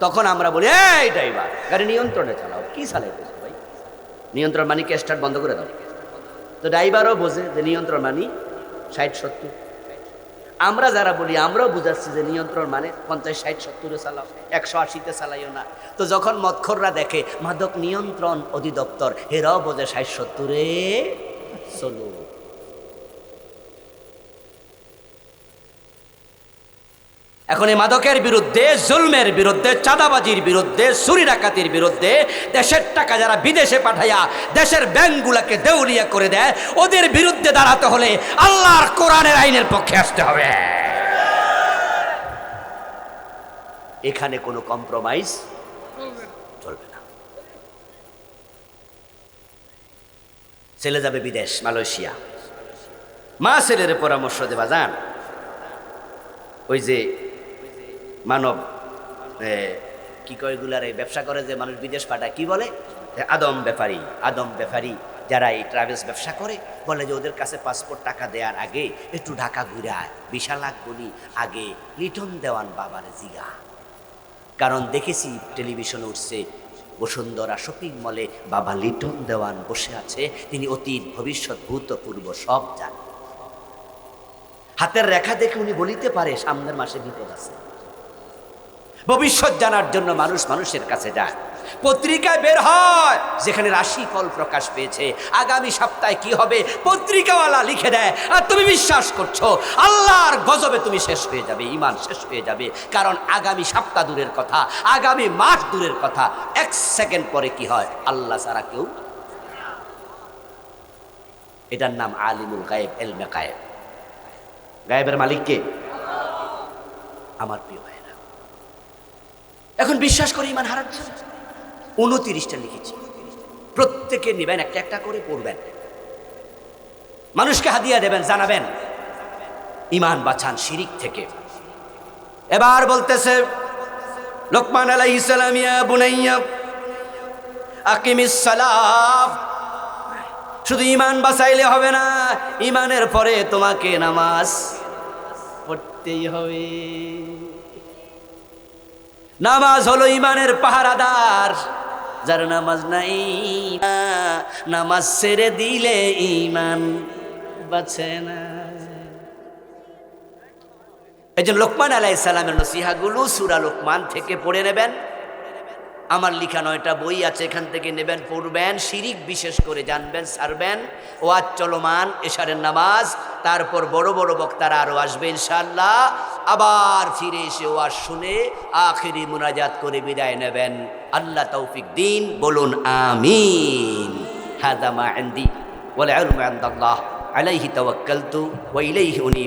তখন আমরা বলি, এই ড্রাইভার গাড়ি নিয়ন্ত্রণে চালাও। কি চালাইতেছো ভাই? নিয়ন্ত্রণ মানি কে স্টার্ট বন্ধ করে দাও। তো ড্রাইভারও বোঝে যে নিয়ন্ত্রণ মানি 60-70। আমরা যারা বলি, আমরাও বুঝাচ্ছি যে নিয়ন্ত্রণ মানে 50-60-70-এ চালাও, 180-তে চালাইও না। তো যখন মদখোররা দেখে মাদক নিয়ন্ত্রণ অধিদপ্তর, এরাও বোঝে 60-70-এ চলো। এখন এই মাদকের বিরুদ্ধে, জুলমের বিরুদ্ধে, চাঁদাবাজির বিরুদ্ধে, চুরি ডাকাতির বিরুদ্ধে, দেশের টাকা যারা বিদেশে পাঠাইয়া দেশের ব্যাংকগুলোকে দেউলিয়া করে দেয়, ওদের বিরুদ্ধে দাঁড়াতে হলে আল্লাহর কোরআনের আইনের পক্ষে আসতে হবে। এখানে কোনো কম্প্রোমাইজ চলবে না। ছেলে যাবে বিদেশ, মালয়েশিয়া, মা ছেলের পরামর্শ দেবা যান, ওই যে মানব কি কয় এগুলার এই ব্যবসা করে যে মানুষ বিদেশ পাঠায়, কি বলে আদম ব্যাপারী যারা এই ট্রাভেলস ব্যবসা করে, বলে যে ওদের কাছে পাসপোর্ট টাকা দেওয়ার আগে একটু ঢাকা ঘুরায়, বিশাল লাখ বলি আগে লিটন দেওয়ান বাবার জিগা। কারণ দেখেছি টেলিভিশনে উঠছে বসুন্ধরা শপিং মলে বাবা লিটন দেওয়ান বসে আছে, তিনি অতীত ভবিষ্যৎ ভূতপূর্ব সব জানেন। হাতের রেখা দেখে উনি বলিতে পারে সামনের মাসে বিপদ আছে। ভবিষ্যৎ জানার জন্য মানুষ মানুষের কাছে যায়, পত্রিকায় বের হয় যেখানে রাশিফল প্রকাশ পেয়েছে, আগামী সপ্তাহে কি হবে পত্রিকাওয়ালা লিখে দেয়, আর তুমি বিশ্বাস করছো। আল্লাহর গজবে তুমি শেষ হয়ে যাবে, ঈমান শেষ হয়ে যাবে। কারণ আগামী সপ্তাহ দূরের কথা, আগামী মাস দূরের কথা, 1 সেকেন্ড পরে কি হয় আল্লাহ ছাড়া কেউ। এটার নাম আলিমুল গায়েব, ইলমে গায়েব। গায়েবের মালিক কে? আমার প্রিয় ভাইরা, এখন বিশ্বাস করে ঈমান হারাচ্ছে। 29টা লিখেছি, প্রত্যেকে নেবেন, একটা একটা করে পড়বেন, মানুষকে হাদিয়া দেবেন, জানাবেন ঈমান বাঁচান শিরিক থেকে। এবার বলতেছে লোকমান আলাইহিস সালাম, ইয়া বুনাইয়া আকিমিস সালাত। শুধু ঈমান বাঁচাইলে হবে না, ঈমানের পরে তোমাকে নামাজ পড়তেই হবে। নামাজ হলো ঈমানের পাহারাদার। যার নামাজ নাই, নামাজ ছেড়ে দিলে ঈমান বাঁচে না। এই জন্য লোকমান আলাইহিস সালামের নসিহাগুলো সূরা লোকমান থেকে পড়ে নেবেন। আমার লিখা 9টা বই আছে, এখান থেকে নেবেন, পড়বেন, শিরিক বিশেষ করে জানবেন, ছাড়বেন। ওয়াজ চলমান, এশারের নামাজ, তারপর বড় বড় বক্তারা আরো আসবে ইনশাআল্লাহ। আবার ফিরে এসে ওয়াজ শুনে আখিরি মুনাজাত করে বিদায় নেবেন। আল্লাহ তৌফিক দিন, বলুন আমিন। হাযা মা ইনদি ওয়াল ইলমু ইনদাল্লাহ, আলাইহি তাওয়াক্কালতু ওয়া ইলাইহি উনীব।